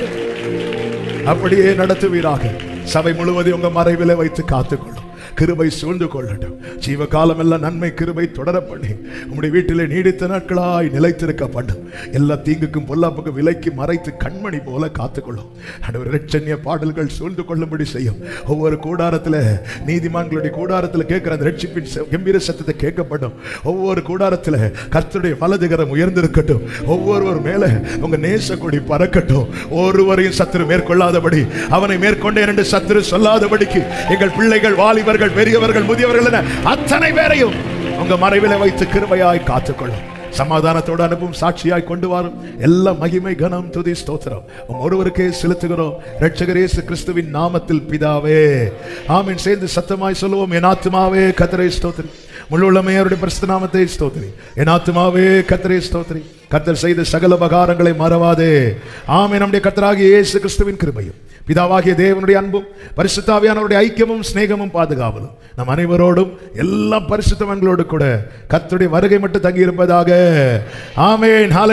அப்படியே நடத்துவீராக. சபை முழுவதும் உங்க மறைவில வைத்து காத்துக்கொள்ளும். கிருபை சூழ்ந்து கொள்ளட்டும். ஜீவ காலம் எல்லாம் நன்மை கிருபை தொடர பண்ணி உம்முடைய வீட்டிலே நீடித்த நாட்களாய் நிலைத்திருக்க பண்ணும். எல்லா தீங்குக்கும் பொல்லாப்புக்கும் விலைக்கு மறைத்து கண்மணி போல காத்துக்கொள்ளும். ஆண்டவர் இரட்சண்ய பாடல்கள் சூழ்ந்து கொள்ளும்படி செய்யும். ஒவ்வொரு கூடாரத்தில் நீதிமான்களுடைய கூடாரத்தில் கேட்கிற அந்த ரட்சிப்பின் கம்பீர சத்தத்தை கேட்கப்படும். ஒவ்வொரு கூடாரத்தில் கர்த்தருடைய வலதுகரம் உயர்ந்திருக்கட்டும். ஒவ்வொருவர் மேல உங்க நேச கொடி பறக்கட்டும். ஒருவரையும் சத்துரு மேற்கொள்ளாதபடி, அவனை மேற்கொண்டேன் என்று சத்துரு சொல்லாதபடிக்கு எங்கள் பிள்ளைகள், வாலிபர்கள், பெரியவர்கள், முதியவர்கள் என அத்தனை பேரையும் உங்க மறைவில வைத்து கிருபையாய் காத்துக்கொள்ளும். சமாதானத்தோடு அனுப்பும், சாட்சியாய் கொண்டு வரும். எல்லா மகிமை, கனம், துதி, ஸ்தோத்திரம் ஒருவருக்கே செலுத்துகிறோம் இரட்சகர் இயேசு கிறிஸ்துவின் நாமத்தில் பிதாவே, ஆமென். சேர்ந்து சத்தமாய் சொல்லுவோம். என் ஆத்துமாவே கர்த்தரை ஸ்தோத்திரி, முழு உள்ளமே அவருடைய பரிசுத்த நாமத்தை ஸ்தோத்திரி. என் ஆத்துமாவே கர்த்தரை ஸ்தோத்திரி, கர்த்தர் செய்த சகல உபகாரங்களை மறவாதே. ஆமென். நம்முடைய கர்த்தராகிய இயேசு கிறிஸ்துவின் கிருபையும், பிதாவாகிய தேவனுடைய அன்பும், பரிசுத்த ஆவியானவருடைய ஐக்கியமும் சிநேகமும் பாதுகாவலும் நம் அனைவரோடும் எல்லா பரிசுத்தவான்களோடு கூட கர்த்தருடைய வருகை மட்டும் தங்கி இருப்பதாக. ஆமென். ஹல்லேலூயா.